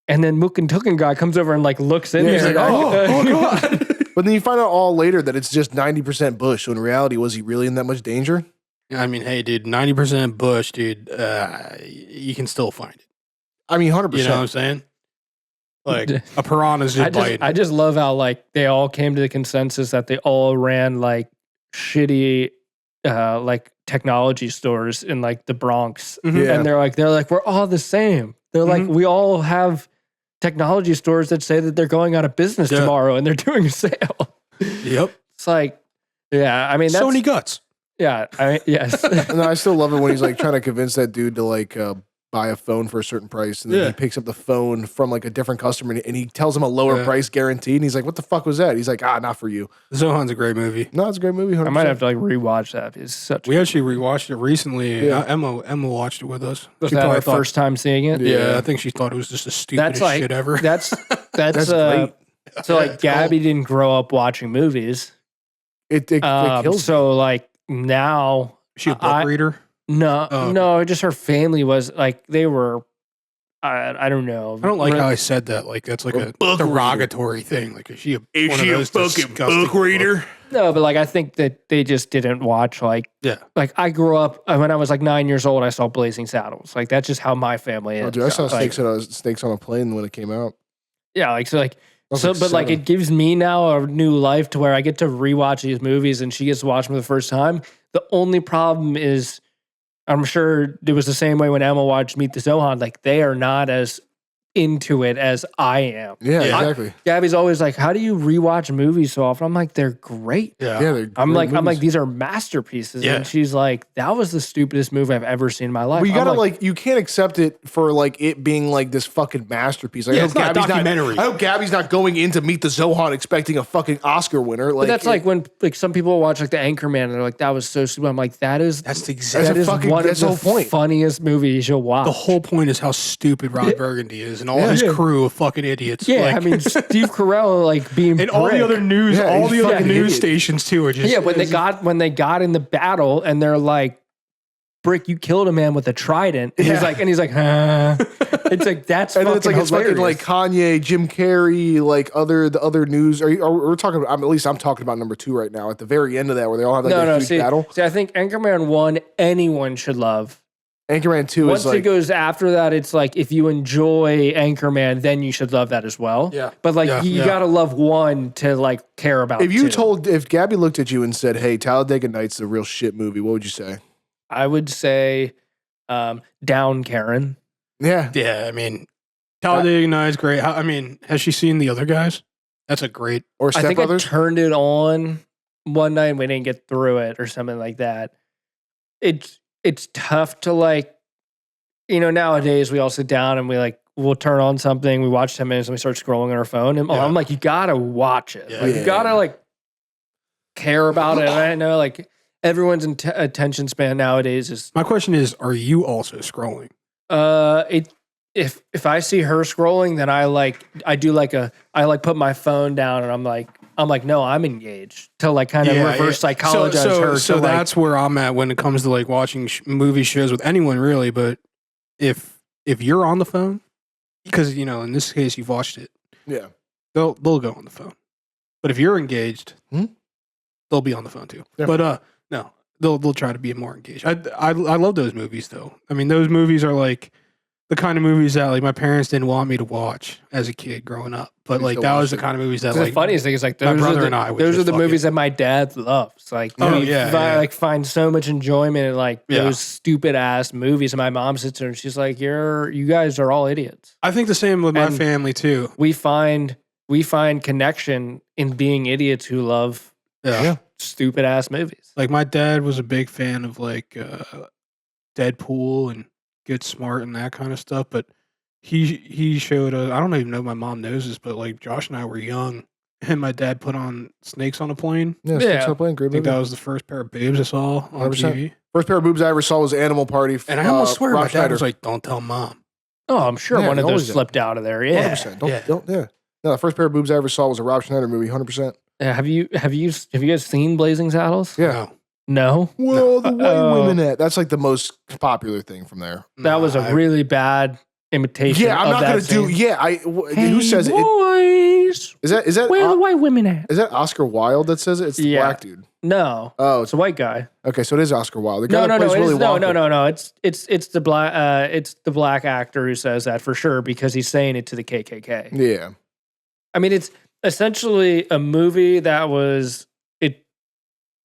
Mukkentucken guy comes over and like looks in. He's there. like, oh God. But then you find out all later that it's just 90% bush. So in reality, was he really in that much danger? I mean, hey, dude, 90% bush, dude. You can still find it. I mean, 100%. You know what I'm saying? Like a piranha's just biting. I just love how like they all came to the consensus that they all ran like shitty, like technology stores in like the Bronx, and they're like we're all the same. They're like we all have technology stores that say that they're going out of business tomorrow and they're doing a sale. Yep. It's like, I mean, that's Sony guts. Yeah. Yes. And I still love it when he's like trying to convince that dude to like buy a phone for a certain price. And then he picks up the phone from like a different customer and he tells him a lower price guaranteed. And he's like, what the fuck was that? He's like, not for you. Zohan's a great movie. No, it's a great movie. 100%. I might have to like rewatch that. It's we actually rewatched it recently. Yeah. Emma watched it with us. Was that her first time seeing it? Yeah, I think she thought it was just the stupidest shit ever. That's great. So like Gabby didn't grow up watching movies. It kills so like now she a book reader? No, just her family was like they were. I don't know. I don't like how I said that. Like that's like a derogatory thing. Like is she a fucking book reader? No, but like I think that they just didn't watch like I grew up when I was like 9 years old. I saw Blazing Saddles. Like that's just how my family is. Oh, dude, I saw Snakes on a Plane when it came out. Yeah, like it gives me now a new life to where I get to rewatch these movies and she gets to watch them for the first time. The only problem is, I'm sure it was the same way when Emma watched Meet the Zohan. Like they are not as into it as I am. Yeah, exactly. Gabby's always like, "How do you rewatch movies so often?" I'm like, "They're great." Yeah, they're I'm great like, movies. these are masterpieces. Yeah. And she's like, "That was the stupidest movie I've ever seen in my life." Well, you I'm gotta like, you can't accept it for like it being like this fucking masterpiece. Like, Yeah, I it's hope not a documentary. I hope Gabby's not going in to Meet the Zohan expecting a fucking Oscar winner. Like, but that's like when like some people watch like the Anchorman and they're like, "That was so stupid." I'm like, That's the exact. that is fucking- one of that's the the whole point. funniest movies you'll watch. The whole point is how stupid Ron Burgundy is and all his crew of fucking idiots. yeah, Like, I mean Steve Carell like being and all the prick. other news, Yeah, all he's the other fucking news idiot. stations too are just Yeah, when they got in the battle and they're like, "Brick, you killed a man with a trident." And he's like, "Huh." It's like that's and then fucking it's like it's fucking hilarious. like Kanye, Jim Carrey, like the other news. We're talking about? At least I'm talking about number 2 right now. At the very end of that, where they all have like a huge battle. See, I think Anchorman 1 anyone should love. Anchorman 2 Once is like it goes after that, it's like if you enjoy Anchorman, then you should love that as well. Yeah. But like Yeah. you gotta love 1 to like care about. if you 2. if Gabby looked at you and said, "Hey, Talladega Nights is a real shit movie," what would you say? I would say, down Karen. Yeah, yeah. I mean, Talladega Nights great. I mean, has she seen the other guys? That's a great. or I Step think I Brothers. turned it on one night and we didn't get through it or something like that. It's tough to like, nowadays we all sit down and we'll turn on something, we watch 10 minutes and we start scrolling on our phone. And Yeah. I'm like, you gotta watch it. Yeah. Like, Yeah. you gotta like care about it. And I know like everyone's attention span nowadays is My question is, are you also scrolling? if I see her scrolling, then I put my phone down and I'm like, no, I'm engaged to like kind of reverse psychologize her. So to, like, that's where I'm at when it comes to like watching movie shows with anyone really. But if you're on the phone, because in this case you've watched it, Yeah, they'll go on the phone. But if you're engaged, they'll be on the phone too. Yeah. But no, they'll try to be more engaged. I love those movies though. I mean, those movies are like the kind of movies that like my parents didn't want me to watch as a kid growing up. But You like still that was watched the it. kind of movies that the like funniest thing is like my those brother are the, and I would those are just the fucking- movies that my dad loves. Like Oh, we yeah. like find so much enjoyment in like Yeah. those stupid ass movies. And my mom sits there and she's like, you guys are all idiots. I think the same with my And- family too. We find connection in being idiots who love Yeah. stupid ass movies. Like my dad was a big fan of like Deadpool and Get Smart and that kind of stuff. But he showed us, I don't even know if my mom knows this, but like Josh and I were young and my dad put on Snakes on a Plane. yeah. Yeah. Snakes on a Plane, great I think movie. that was the first pair of boobs I saw on 100%. TV. First pair of boobs I ever saw was Animal Party. And I almost swear Rob my dad Schneider. was like, "Don't tell mom." Oh, I'm sure Yeah, one of always those did. slipped out of there. Yeah. 100%. Yeah. Yeah. No, the first pair of boobs I ever saw was a Rob Schneider movie. 100%. Have you guys seen Blazing Saddles? Yeah. No. Well, the white Uh-oh. women at that's like the most popular thing from there. That was a really bad imitation. Yeah, I'm of not that gonna do. scene. Yeah, who says it? Boys, Is that where are the white women at? is that Oscar Wilde that says it? It's the Yeah. black dude. No, Oh, it's a white guy. okay. So it is Oscar Wilde. The guy No, that no, plays no, Willy Wonka. no. It's the black actor who says that for sure because he's saying it to the KKK. Yeah, I mean, it's essentially a movie that was it.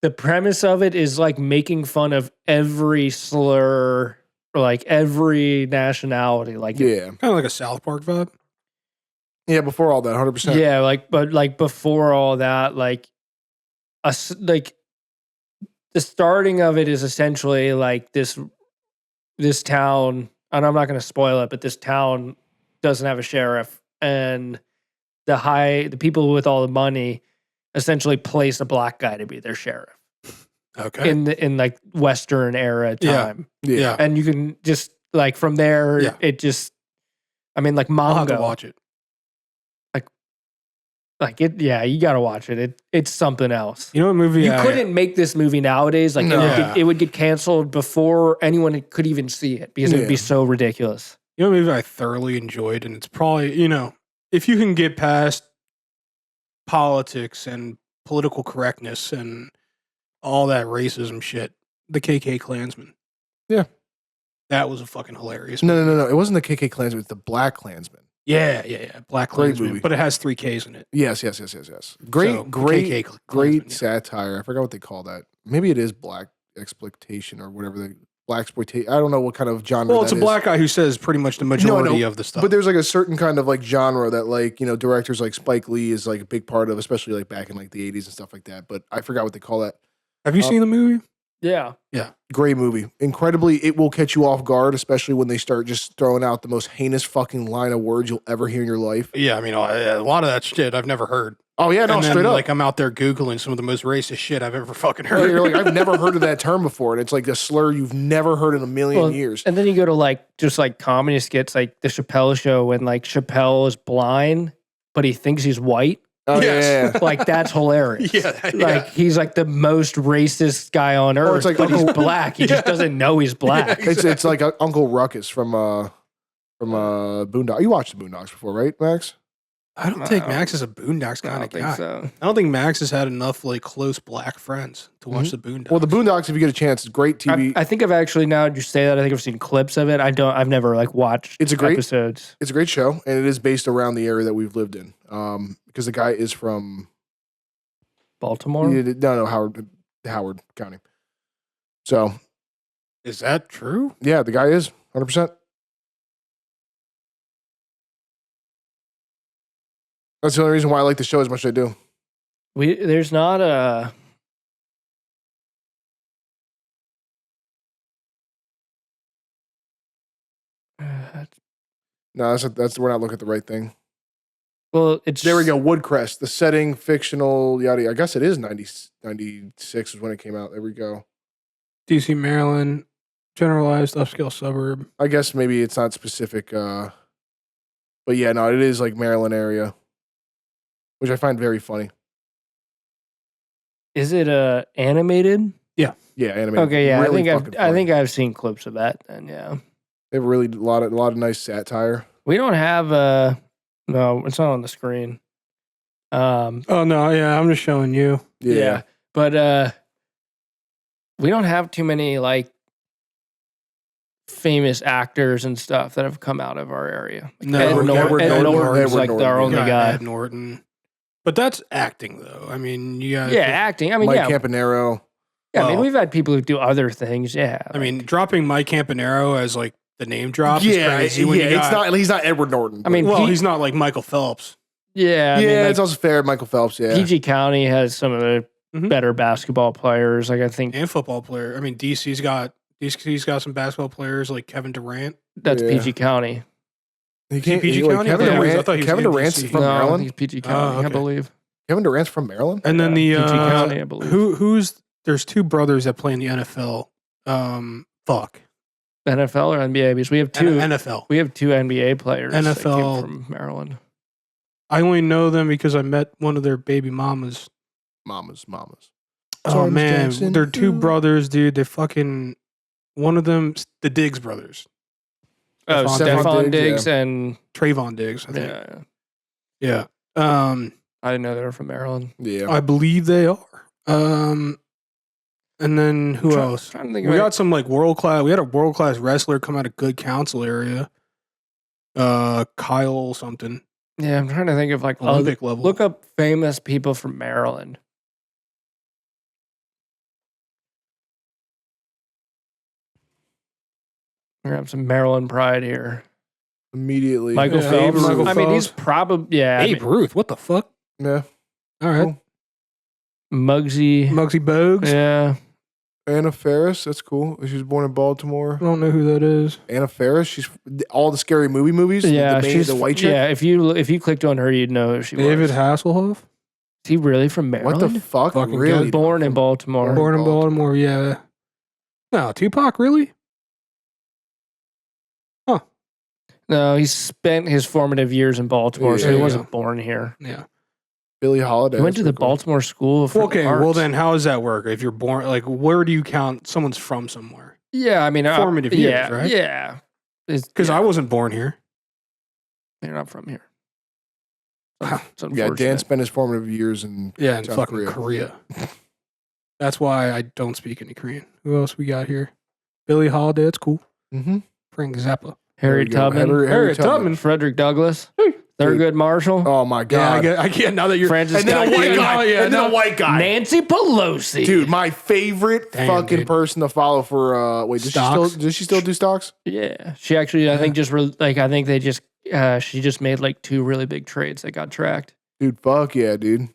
The premise of it is like making fun of every slur, or like every nationality. Like, yeah, kind of like a South Park vibe. yeah. Before all that, 100%. yeah, but before all that, like the starting of it is essentially like this town, and I'm not going to spoil it, but this town doesn't have a sheriff, and the people with all the money essentially place a black guy to be their sheriff Okay. in like Western era Yeah. time, yeah. and you can just like from there, Yeah. it just, I mean, like I'll have to Mongo, watch it. like it, yeah, you got to watch it. It's something else. You know what movie? You couldn't make this movie nowadays. Like No. it would get canceled before anyone could even see it because it would be Yeah. so ridiculous. You know what movie I thoroughly enjoyed, and it's probably if you can get past politics and political correctness and all that racism shit, the KK Klansman. Yeah. That was a fucking hilarious. No. It wasn't the KK Klansman. It's the Black Klansman. Yeah. Black Great Klansman, movie. but it has 3 Ks in it. Yes. Great, So, great, KK great Klansman, yeah. satire. I forgot what they call that. Maybe it is black exploitation or whatever they blaxploitation. I don't know what kind of genre. Well, it's a black guy who says pretty much the majority of the stuff. But there's like a certain kind of like genre that like directors like Spike Lee is like a big part of, especially like back in like the 80s and stuff like that. But I forgot what they call that. Have you seen the movie? Yeah. Great movie. Incredibly, it will catch you off guard, especially when they start just throwing out the most heinous fucking line of words you'll ever hear in your life. Yeah, I mean, a lot of that shit I've never heard. Oh yeah, no, and then, straight up. Like I'm out there Googling some of the most racist shit I've ever fucking heard. You're like, I've never heard of that term before, and it's like a slur you've never heard in a million years. And then you go to like just like comedy skits, like the Chappelle Show, when like Chappelle is blind, but he thinks he's white. Oh yeah. Like that's hilarious. Yeah. Like he's like the most racist guy on earth. it's like but he's black. He just doesn't know he's black. Yeah, It's like Uncle Ruckus from Boondock. You watched the Boondocks before, right, Max? I don't think Max is a Boondocks kind of guy. So. I don't think Max has had enough like close black friends to watch the Boondocks. Well, the Boondocks, if you get a chance, it's great TV. I think I've actually, now that you say that, I think I've seen clips of it. I've never like watched episodes. It's a great show, and it is based around the area that we've lived in. Because the guy is from Baltimore? No, Howard County. So, is that true? Yeah, the guy is 100%. That's the only reason why I like the show as much as I do. There's not a... No, that's we're not looking at the right thing. Well, it's... There we go, Woodcrest. The setting, fictional, yada, yada. I guess it is 96 is when it came out. There we go. DC, Maryland, generalized upscale suburb. I guess maybe it's not specific. But yeah, no, it is like Maryland area, which I find very funny. Is it animated? Yeah, animated. Okay, yeah, really I think I've seen clips of that. Then yeah, they have really a lot of nice satire. We don't have no, it's not on the screen. Oh no, yeah, I'm just showing you. Yeah. But we don't have too many like famous actors and stuff that have come out of our area. Like No, Ed Norton's like our only guy. Ed Norton. But that's acting, though. I mean, you got acting. I mean, Mike Campanaro. Yeah, I mean, we've had people who do other things. Yeah, I mean, dropping Mike Campanaro as like the name drop. Is crazy he's not Edward Norton. I mean, he's not like Michael Phelps. Yeah, I mean, it's also fair. Michael Phelps. Yeah, PG County has some of the better basketball players. Like I think, and football player. I mean, DC's got some basketball players like Kevin Durant. That's PG County. He can't, PG County? Kevin Durant's from Maryland. He's PG County, I believe. Kevin Durant's from Maryland. And then the PG County, I believe. There's two brothers that play in the NFL. Fuck. NFL or NBA? Because we have two NFL. We have two NBA players. NFL that came from Maryland. I only know them because I met one of their baby mamas. Mamas. Oh man, they're two brothers, dude. They fucking one of them, the Diggs brothers. Oh, Stephon Diggs and Trayvon Diggs. I think. Yeah. I didn't know they were from Maryland. Yeah, I believe they are. And then who else? We got some like world class. We had a world class wrestler come out of Good Counsel area. Kyle something. Yeah, I'm trying to think of like Olympic level. Look up famous people from Maryland. We're gonna have some Maryland pride here. Immediately, Michael Phelps. I mean, he's probably Babe Ruth. What the fuck? Yeah. All right. Cool. Muggsy Bogues. Yeah. Anna Faris. That's cool. She was born in Baltimore. I don't know who that is. Anna Faris. She's all the Scary Movie movies. Yeah, she's the white chick. Yeah, if you clicked on her, you'd know who she was. David Hasselhoff. Is he really from Maryland? What the fuck? Fucking Really? Born in Baltimore. Born in Baltimore. Yeah. No, Tupac. Really? Huh. No, he spent his formative years in Baltimore, so he wasn't born here. Yeah. Billie Holiday. He went to the Baltimore School for the Arts. Well then how does that work? If you're born, like, where do you count someone's from somewhere? Yeah, I mean, formative years, right? Yeah. Because I wasn't born here. You're not from here. Yeah, Dan spent his formative years in fucking Korea. That's why I don't speak any Korean. Who else we got here? Billie Holiday, that's cool. Mm-hmm. Frank Zappa. Harry Tubman. Harry Tubman. Frederick Douglass. Thurgood Marshall. Oh my Yeah, god. I get now that you're Francis And then Scott a white Key. guy. Yeah, and then no. a white guy. Nancy Pelosi. Dude, my favorite Damn, fucking dude. person to follow for wait, Stocks? does she still do stocks? Yeah, she actually, I think, I think they just, she just made like 2 really big trades that got tracked. Dude, fuck yeah, dude.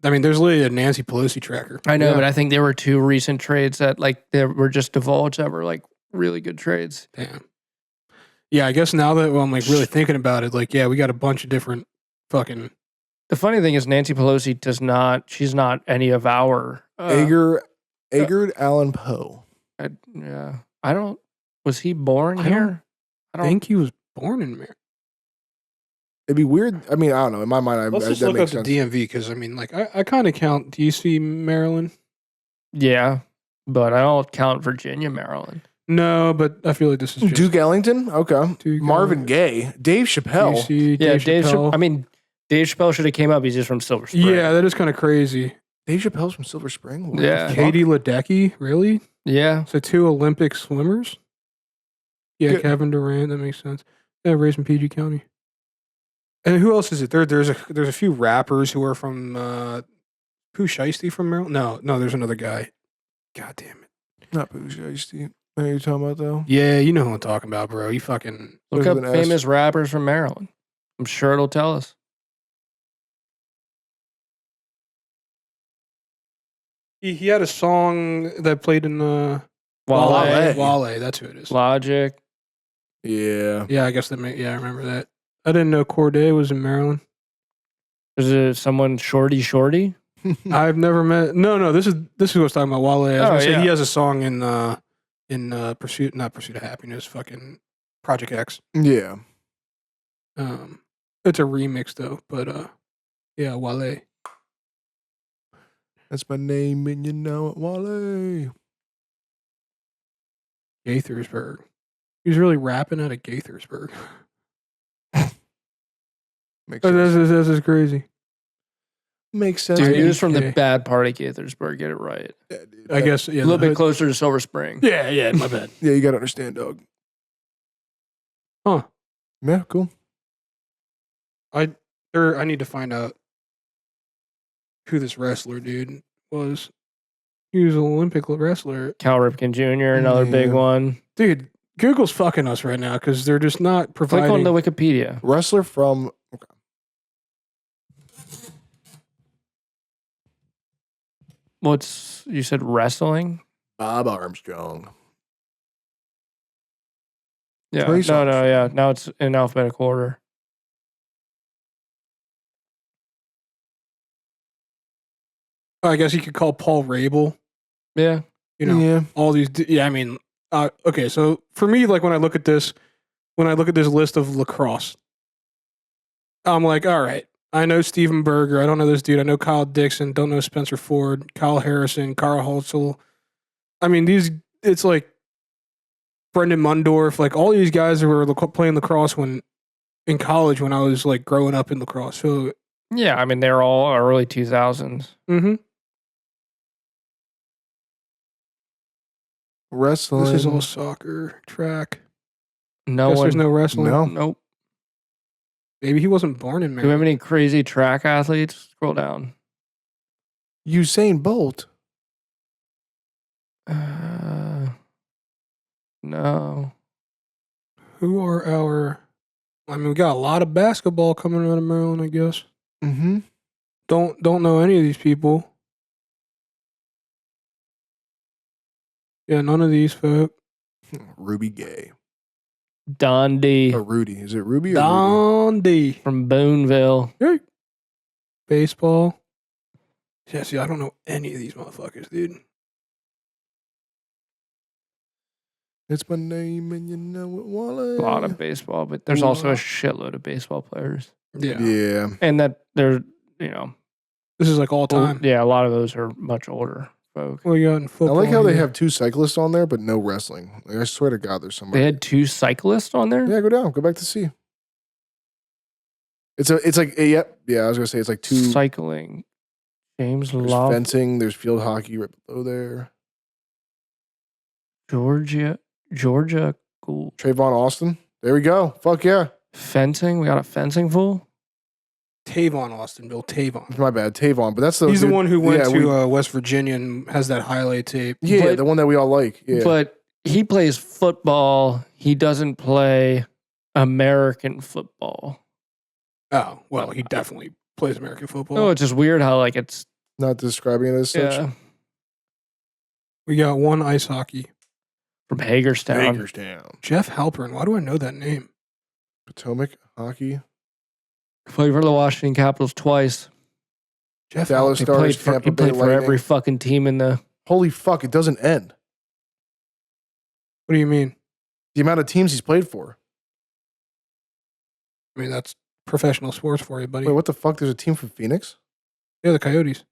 I mean, there's literally a Nancy Pelosi tracker. I know, Yeah. but I think there were 2 recent trades that like they were just divulged that were like really good trades. Damn. Yeah, I guess now that I'm like really thinking about it, like, yeah, we got a bunch of different fucking. The funny thing is Nancy Pelosi she's not any of our. Edgar Allan Poe. Was he born I here? I think he was born in Maryland. It'd be weird. I mean, I don't know. In my mind, Let's just that look up makes the sense. DMV because I mean, like, I kind of count DC, Maryland. Yeah, but I don't count Virginia, Maryland. No, but I feel like this is just Duke Ellington? Okay. Duke Marvin Gaye. Dave Chappelle. DC, Yeah, Dave Chappelle. Dave Chappelle should have came up. He's just from Silver Spring. Yeah, that is kind of crazy. Dave Chappelle's from Silver Spring? What Yeah. the fuck? Katie Ledecky, really? Yeah. So 2 Olympic swimmers? Yeah, Good. Kevin Durant, that makes sense. Yeah, raised in PG County. And who else is it? There's a few rappers who are from Pooh Shiesty from Maryland. No, there's another guy. God damn it. Not Bougie. What are you talking about, though? Yeah, you know who I'm talking about, bro. You fucking Look Starts up with an S. famous rappers from Maryland. I'm sure it'll tell us. he had a song that played in Wale, Wale, that's who it is. Logic. Yeah. Yeah, I guess I remember that. I didn't know Corday was in Maryland. Is it someone Shorty? I've never met. No. This is who I was talking about. Wale. I was gonna say yeah. he has a song in not Pursuit of Happiness. Fucking Project X. Yeah. It's a remix though. But yeah, Wale. That's my name, and you know it, Wale. Gaithersburg. He was really rapping out of Gaithersburg. Makes sense. This is crazy. Makes sense. Dude, he was from the Okay. bad part of Gaithersburg. Get it right. Yeah, dude. I guess. A Yeah, little the bit hood- closer to Silver Spring. Yeah, my bad. Yeah, you gotta understand, dog. Huh. Yeah, cool. I need to find out who this wrestler dude was. He was an Olympic wrestler. Cal Ripken Jr., another big Yeah. one. Dude, Google's fucking us right now because they're just not Click providing. on the Wikipedia. Wrestler from. Okay. You said wrestling? Bob Armstrong. Yeah. Trace No, Armstrong. yeah. Now it's in alphabetical order. I guess you could call Paul Rabel. Yeah. You know, Yeah. all these. Yeah, I mean, okay. So for me, like when I look at this list of lacrosse, I'm like, all right. I know Steven Berger. I don't know this dude. I know Kyle Dixon. Don't know Spencer Ford, Kyle Harrison, Carl Holtzel. I mean, it's like Brendan Mundorf, like all these guys who were playing lacrosse in college when I was like growing up in lacrosse. So, Yeah. I mean, they're all early 2000s. Wrestling. This is all soccer, track. No Guess one. there's no wrestling. No. Nope. Maybe he wasn't born in Do we have Maryland. any crazy track athletes? Scroll down. Usain Bolt. No. Who are our? I mean, we got a lot of basketball coming out of Maryland. I guess. Mm-hmm. Don't know any of these people. Yeah, none of these folk. Ruby Gay. Dundee Or Rudy. Is it Ruby or Rudy? Dundee. from Boonville. Hey. Baseball. Yeah, see, I don't know any of these motherfuckers, dude. It's my name, and you know it, Wale. A lot of baseball, but there's also a shitload of baseball players. Yeah. Yeah. And that they're, This is like all time. yeah, a lot of those are much older folk. What you got in I football? like how they here? have 2 cyclists on there, but no wrestling. Like, I swear to God, there's somebody. They had 2 cyclists on there? Yeah, go down. Go back to C. It's like yep. Yeah, I was gonna say it's like 2. Cycling. James There's Love. fencing. There's field hockey right below there. Georgia Gould. Trayvon Austin. There we go. Fuck yeah. Fencing. We got a fencing fool. Tavon Austinville. Tavon. My bad, Tavon. But that's the He's the one who went to we- West Virginia and has that highlight tape. Yeah, But- the one that we all like. Yeah. But he plays football. He doesn't play American football. Oh, well, he definitely plays American football. Oh, it's just weird how like it's Not describing it as such. yeah, We got one ice hockey. from Hagerstown. Bakerstown. Jeff Halpern. Why do I know that name? Potomac hockey. Played for the Washington Capitals twice. Jeff Dallas He Halpern. played Stars, for, Tampa he Bay played for Lightning. every fucking team in the. Holy fuck, it doesn't end. What do you mean? The amount of teams he's played for. I mean, that's professional sports for you, buddy. Wait, what the fuck? There's a team from Phoenix? Yeah, the Coyotes.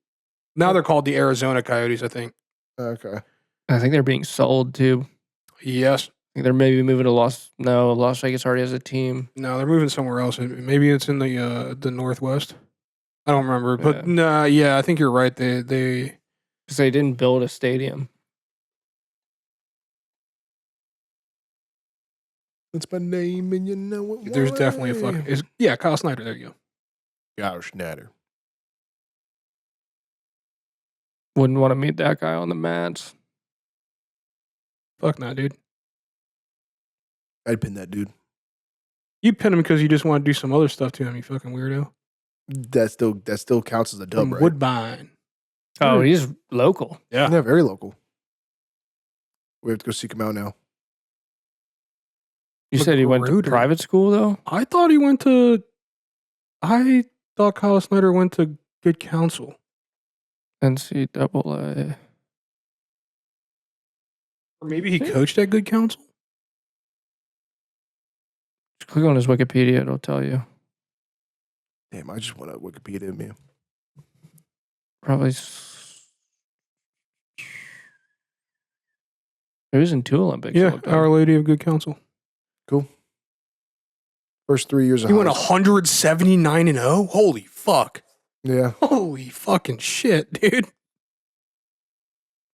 Now they're called the Arizona Coyotes, I think. Okay. I think they're being sold too. Yes. I think they're maybe moving to Las Vegas already has a team. No, they're moving somewhere else. Maybe it's in the Northwest. I don't remember. But yeah, I think you're right. They Because they didn't build a stadium. That's my name, and you know it. there's definitely a fucking yeah, Kyle Snyder. There you go. Gosh, Natter. Wouldn't want to meet that guy on the mats. Fuck no, dude. I'd pin that dude. You pin him because you just want to do some other stuff to him, you fucking weirdo. That still counts as a dub, From right? Woodbine. Oh, he's local. Yeah. Yeah, very local. We have to go seek him out now. You said he went to Magruder. private school though. I thought Kyle Snyder went to good counsel. NCAA. Or maybe he coached at good counsel? Just click on his Wikipedia; it'll tell you. Damn, I just want to Wikipedia me. Probably. He was in 2 Olympics. it Yeah, looked like. Our Lady of Good Counsel. First 3 years of He went high school. 179-0? Holy fuck. Yeah. Holy fucking shit, dude.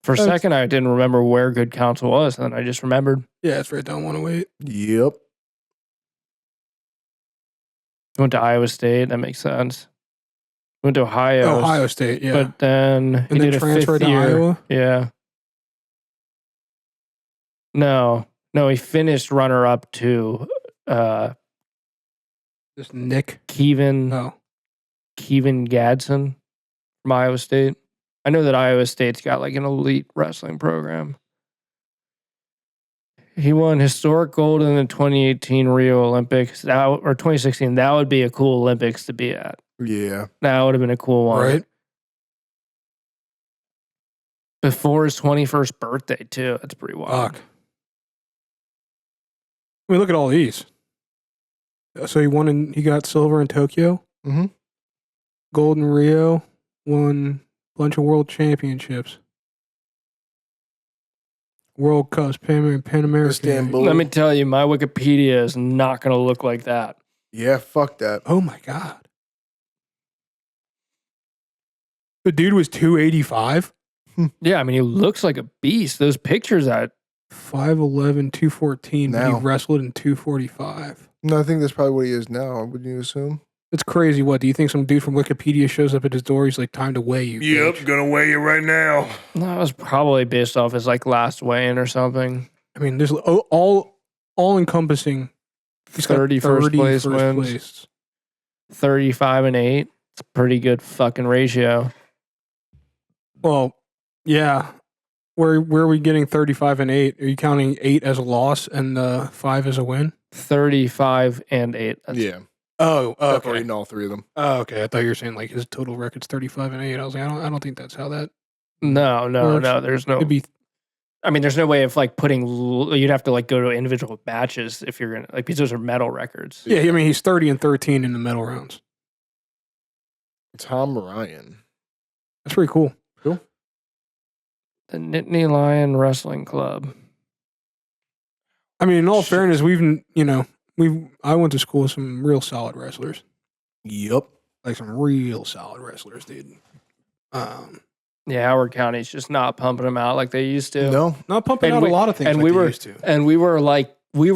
For a That's- second, I didn't remember where good counsel was, and then I just remembered. Yeah, it's right down 108. Yep. Went to Iowa State. That makes sense. Went to Ohio. Ohio State, yeah. But then he And then did a transferred 5th to year. Iowa? Yeah. No, he finished runner up to Just Nick. Kevin Oh. Gadsden from Iowa State. I know that Iowa State's got like an elite wrestling program. He won historic gold in the 2018 Rio Olympics, or 2016. That would be a cool Olympics to be at. Yeah. That would have been a cool one. Right? Before his 21st birthday, too. That's pretty wild. Fuck. I mean, look at all these. So he got silver in Tokyo, Mm-hmm. gold in Rio, won a bunch of world championships. World Cups, Pan American. Istanbul. Let me tell you, my Wikipedia is not going to look like that. Yeah, fuck that. Oh my God. The dude was 285, Yeah, I mean, he looks like a beast. Those pictures, 5'11", 214, but Now. he wrestled in 245. No, I think that's probably what he is now. Wouldn't you assume? It's crazy. What, do you think some dude from Wikipedia shows up at his door? He's like, time to weigh you. bitch." gonna weigh you right now. that was probably based off his like last weigh-in or something. I mean, there's all encompassing. He's got 30 first place wins. place. 35 and 8. It's a pretty good fucking ratio. Well, yeah. Where are we getting 35 and 8? Are you counting 8 as a loss and 5 as a win? 35 and 8. That's, Yeah. Oh, Separating all three of them. Oh, okay. I thought you were saying like his total record's 35 and 8. I was like, I don't think that's how that. No. There's no. It'd be I mean, there's no way of like putting. You'd have to like go to individual matches if you're gonna like because those are medal records. yeah. I mean, he's 30 and 13 in the medal rounds. Tom Ryan. That's pretty cool. The Nittany Lion Wrestling Club. I mean, in all fairness, I went to school with some real solid wrestlers, Yep. like some real solid wrestlers, dude. Yeah, Howard County's just not pumping them out like they used to. No. Not pumping And out we- a lot of things, and like we they were- used to. And we were like, when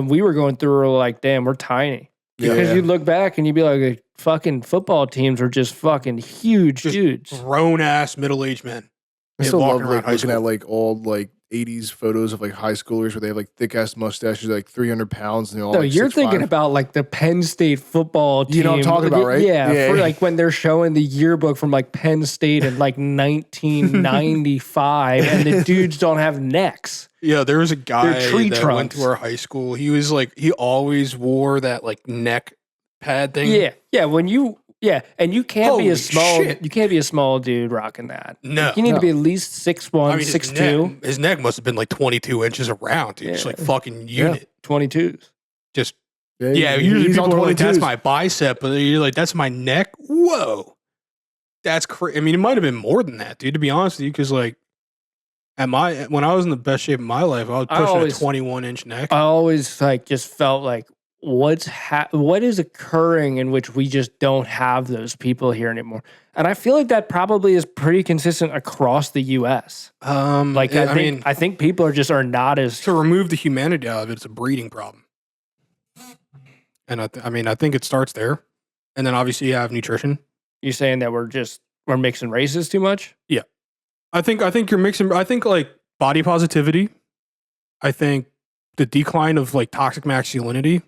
we were going through, we were like, damn, we're tiny. Because you look back and you'd be like, fucking football teams are just fucking huge dudes. Grown ass middle aged men. I still love like looking at like old like 80s photos of like high schoolers where they have like thick ass mustaches, like 300 pounds, and they're all No, like you're 6'5". thinking about like the Penn State football team. You know what I'm talking about, right? Yeah, for like when they're showing the yearbook from like Penn State in like 1995, and the dudes don't have necks. Yeah, there was a guy They're tree that went trunks. to our high school. He was like, he always wore that like neck pad thing. Yeah. And you can't be Holy a small. shit. You can't be a small dude rocking that. No. Like, you need to be at least 6'1", I mean, 6'2". his neck must have been like 22 inches around, dude. Just like fucking unit. 22s. Just, Yeah, usually he's people on are like, that's 22s. my bicep, but you're like, that's my neck? Whoa. That's crazy. I mean, it might have been more than that, dude, to be honest with you, because like, when I was in the best shape of my life, I was pushing a 21-inch neck. I always like just felt like what is occurring in which we just don't have those people here anymore. And I feel like that probably is pretty consistent across the US. I think people are not as To remove the humanity out of it, it's a breeding problem. And I think it starts there. And then obviously you have nutrition. You saying that we're mixing races too much? Yeah. I think you're mixing, I think like body positivity. I think the decline of like toxic masculinity.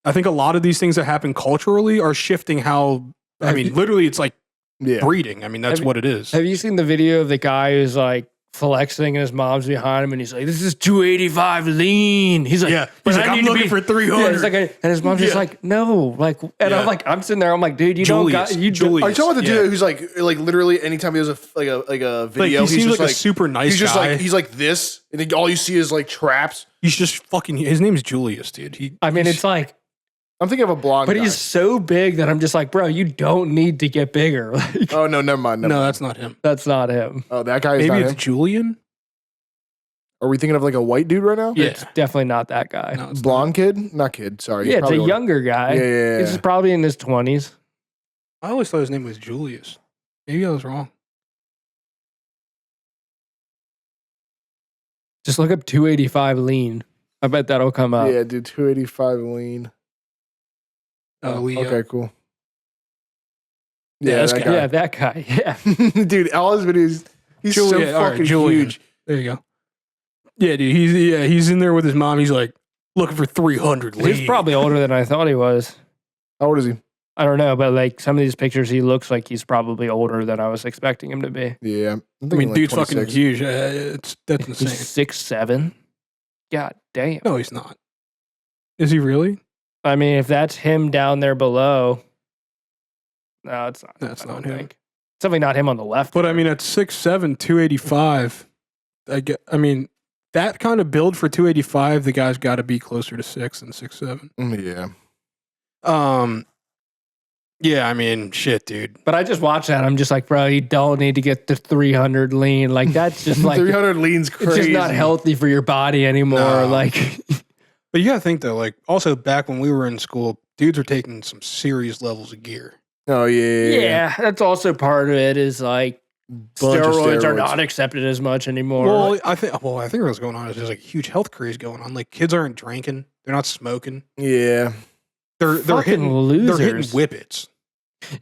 I think a lot of these things that happen culturally are shifting how, literally it's like breeding. I mean, that's what it is. Have you seen the video of the guy who's like flexing and his mom's behind him and he's like, this is 285 lean. He's like, I'm looking for 300. Yeah, he's like, and his mom's just like, no, like, and I'm sitting there, I'm like, dude, Julius. Are you talking about the dude who's like literally anytime he does a video, he seems like a super nice he's just guy. like, he's like this, and then all you see is like traps. He's just fucking, his name's Julius, dude. It's like, I'm thinking of a blonde but guy. he's so big that I'm just like, bro, you don't need to get bigger. Like, oh, no, never mind. No, that's not him. that's not him. Oh, that guy is Maybe not it's him? Julian? Are we thinking of like a white dude right now? Yeah. It's definitely not that guy. No, it's Blonde kid? Not kid, sorry. Yeah, it's a Probably older. younger guy. Yeah. He's probably in his 20s. I always thought his name was Julius. Maybe I was wrong. Just look up 285 lean. I bet that'll come up. Yeah, dude, 285 lean. Leo. Okay, cool. Yeah, that guy. Yeah, that guy. Yeah. Dude, all his videos, he's so fucking huge. There you go. Yeah, dude. He's in there with his mom. He's like looking for 300 lean. He's probably older than I thought he was. How old is he? I don't know, but like some of these pictures, he looks like he's probably older than I was expecting him to be. Yeah. I mean, dude's fucking 26. huge. That's insane. He's 6'7". God damn. No, he's not. Is he really? I mean, if that's him down there below, no, it's not. That's I not don't him. think. It's definitely not him on the left. But I mean, at 6'7", 285, that kind of build for 285, the guy's got to be closer to 6 than 6'7". Yeah. Yeah, I mean, shit, dude. But I just watched that. I'm just like, bro, you don't need to get the 300 lean. Like, that's just like 300 lean's crazy. It's just not healthy for your body anymore. No. Like, But you got to think, though, like, also back when we were in school, dudes were taking some serious levels of gear. Oh, yeah. yeah, that's also part of it is like Bunch of steroids are steroids. not accepted as much anymore. Well, I think what's going on is there's like a huge health craze going on. Like, kids aren't drinking. They're not smoking. Yeah. They're Fucking hitting losers. They're hitting whippets.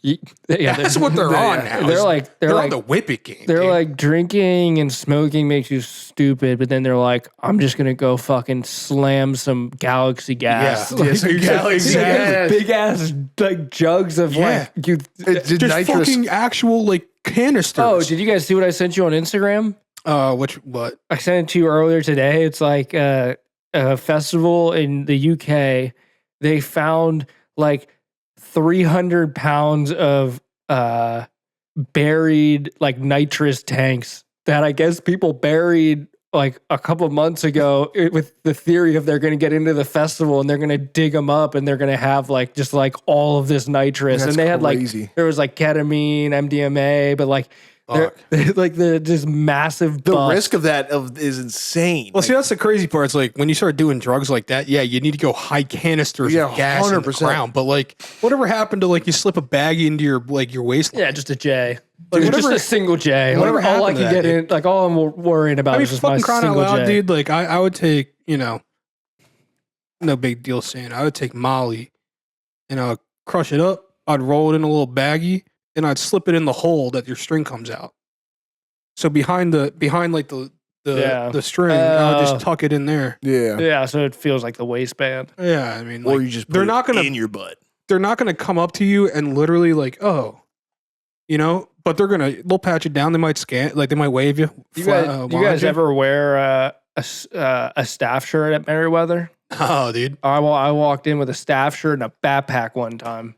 Yeah, That's what they're on now. They're They're like on the whippet game. they're dude. like drinking and smoking makes you stupid, but then they're like, I'm just gonna go fucking slam some Galaxy gas. Yeah. Like, Yeah, some Galaxy gas. big ass like jugs of Yeah. like you. It's just nitrous. fucking actual like canisters. Oh, did you guys see what I sent you on Instagram? What? I sent it to you earlier today. It's like a festival in the UK. They found like 300 pounds of buried like nitrous tanks that I guess people buried like a couple months ago with the theory of they're going to get into the festival and they're going to dig them up and they're going to have like just like all of this nitrous. That's and they had crazy. like, there was like ketamine, MDMA, but like, they're like this massive The bust. risk of that is insane. Well, see, that's the crazy part. It's like when you start doing drugs like that, yeah, you need to go high canisters Yeah, of gas in the 100%. ground. But like, whatever happened to like you slip a bag into your waistline? Yeah, just a J. Like, Just whatever- a single J. whatever Like, all I happened can to get that, in, like all I'm worrying about I mean, is just my fucking crying out single loud, J. dude. Like, I would take, no big deal saying, I would take Molly and I'd crush it up. I'd roll it in a little baggie, and I'd slip it in the hole that your string comes out. So behind like the string, I would just tuck it in there. Yeah. Yeah, so it feels like the waistband. Yeah, I mean, Or like, you just put they're it not gonna in your butt. they're not gonna come up to you and literally like, oh, you know, but they'll pat you down. They might they might wave you. You guys ever wear a staff shirt at Merriweather? Oh, dude. I walked in with a staff shirt and a backpack one time.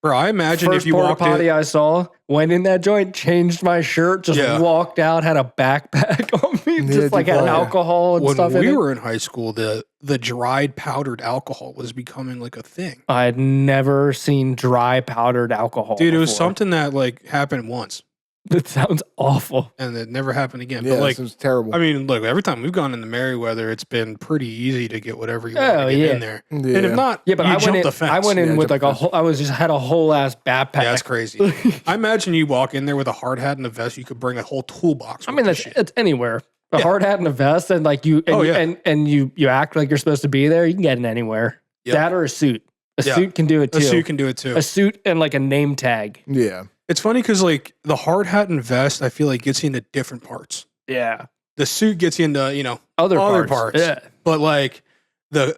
Bro, I imagine First if you walked potty in, I saw, went in that joint, changed my shirt, just walked out, had a backpack on me, just like had alcohol and stuff in it. When we were in high school, the dried powdered alcohol was becoming like a thing. I had never seen dry powdered alcohol. Dude, it was something that like happened once. That sounds awful. And it never happened again. Yeah, but like, it was terrible. I mean, look, every time we've gone into Merriweather, it's been pretty easy to get whatever you want to get in there. Yeah. And if not, but you I jump the fence. I went in with like a whole, had a whole ass backpack. Yeah, that's crazy. I imagine you walk in there with a hard hat and a vest, you could bring a whole toolbox. I mean, it's anywhere. A hard hat and a vest, and like you act like you're supposed to be there, you can get in anywhere. Yep. That or a suit. A suit can do it too. A suit can do it too. A suit and like a name tag. Yeah. It's funny because like the hard hat and vest, I feel like gets you into different parts. Yeah. The suit gets you into, you know, other parts. Yeah. But like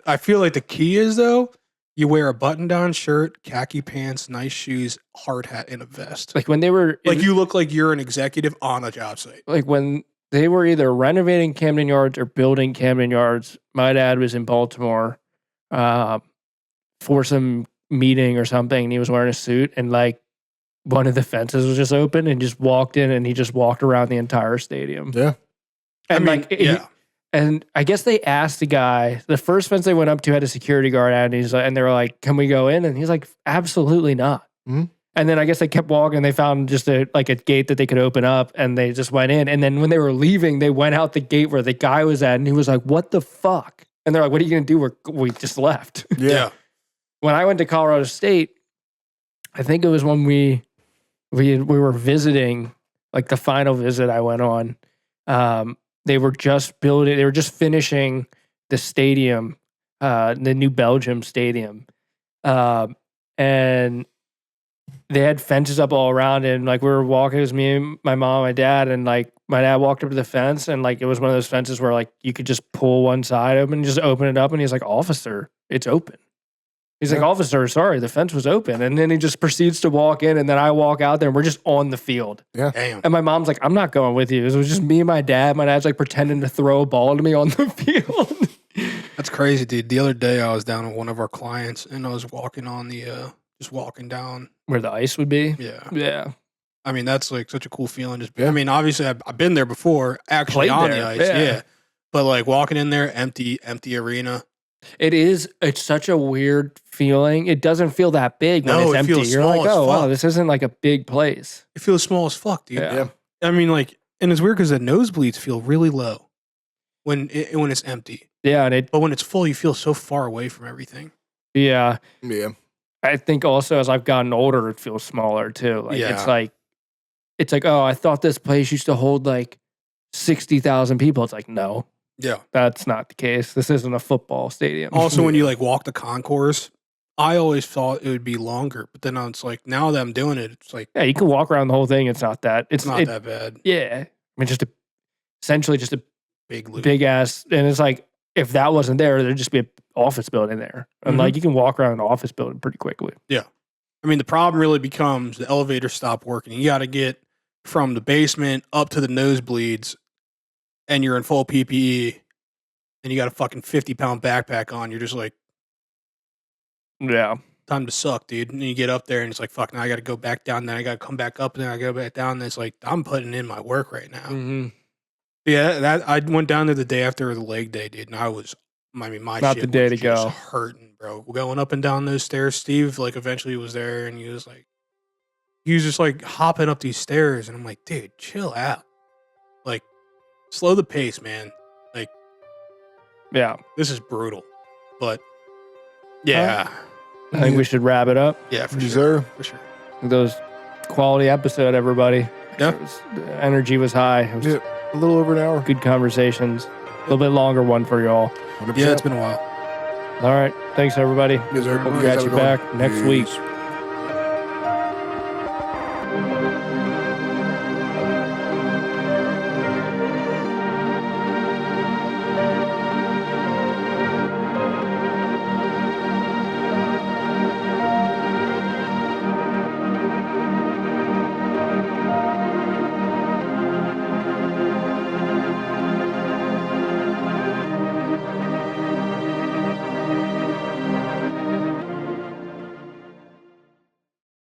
I feel like the key is though, you wear a button down shirt, khaki pants, nice shoes, hard hat, and a vest. Like when they were you look like you're an executive on a job site. Like when they were either renovating Camden Yards or building Camden Yards, my dad was in Baltimore for some meeting or something, and he was wearing a suit, and like one of the fences was just open, and just walked in, and he just walked around the entire stadium. Yeah. And and I guess they asked the guy, the first fence they went up to had a security guard at, and he's like, and they were like, "Can we go in?" And he's like, "Absolutely not." Mm-hmm. And then I guess they kept walking. They found just a gate that they could open up, and they just went in. And then when they were leaving, they went out the gate where the guy was at, and he was like, "What the fuck?" And they're like, "What are you gonna do?" We just left. Yeah. When I went to Colorado State, I think it was when we were visiting, like the final visit I went on. They were just finishing the stadium, the New Belgium stadium. And they had fences up all around it. And like we were walking, it was me and my mom, my dad, and like my dad walked up to the fence, and like it was one of those fences where like you could just pull one side open and just open it up, and he's like, "Officer, it's open." He's like, "Officer, sorry, the fence was open." And then he just proceeds to walk in, and then I walk out there, and we're just on the field. Yeah. Damn. And my mom's like, "I'm not going with you." It was just me and my dad. My dad's like pretending to throw a ball to me on the field. That's crazy, dude. The other day I was down with one of our clients, and I was walking on just walking down where the ice would be. Yeah. Yeah. I mean, that's like such a cool feeling. I mean, obviously I've been there before, actually on the ice. Yeah. But like walking in there, empty arena. It's such a weird feeling. It doesn't feel that big when it's empty. You're like, "Oh, wow, this isn't like a big place." It feels small as fuck, dude. Yeah. I mean, like, and it's weird because the nosebleeds feel really low when it's empty. Yeah. But when it's full, you feel so far away from everything. Yeah. Yeah. I think also as I've gotten older, it feels smaller too. Like it's like, "Oh, I thought this place used to hold like 60,000 people." It's like, no. Yeah. That's not the case. This isn't a football stadium. Also, when you like walk the concourse, I always thought it would be longer, but then it's like now that I'm doing it, it's like, yeah, you can walk around the whole thing. It's not that. It's not that bad. Yeah. I mean, essentially just a big ass. And it's like, if that wasn't there, there'd just be an office building there. And like, you can walk around an office building pretty quickly. Yeah. I mean, the problem really becomes the elevator stopped working. You got to get from the basement up to the nosebleeds, and you're in full PPE, and you got a fucking 50-pound backpack on. You're just like, yeah, time to suck, dude. And you get up there, and it's like, fuck, now I got to go back down. Then I got to come back up, and then I go back down. And it's like, I'm putting in my work right now. Mm-hmm. Yeah, I went down there the day after the leg day, dude, and my not shit the day was to go. just hurting, bro. Going up and down those stairs. Steve, like, eventually was there, and he was just like hopping up these stairs, and I'm like, dude, chill out. Like, slow the pace, man. Like, yeah, this is brutal. But yeah, I think we should wrap it up. Yeah, for sure. For sure. Those quality episode, everybody. Yeah, the energy was high. It was a little over an hour. Good conversations. A little bit longer one for y'all. 100%. Yeah, it's been a while. All right. Thanks, everybody. Yes, sir. We'll catch you back next week.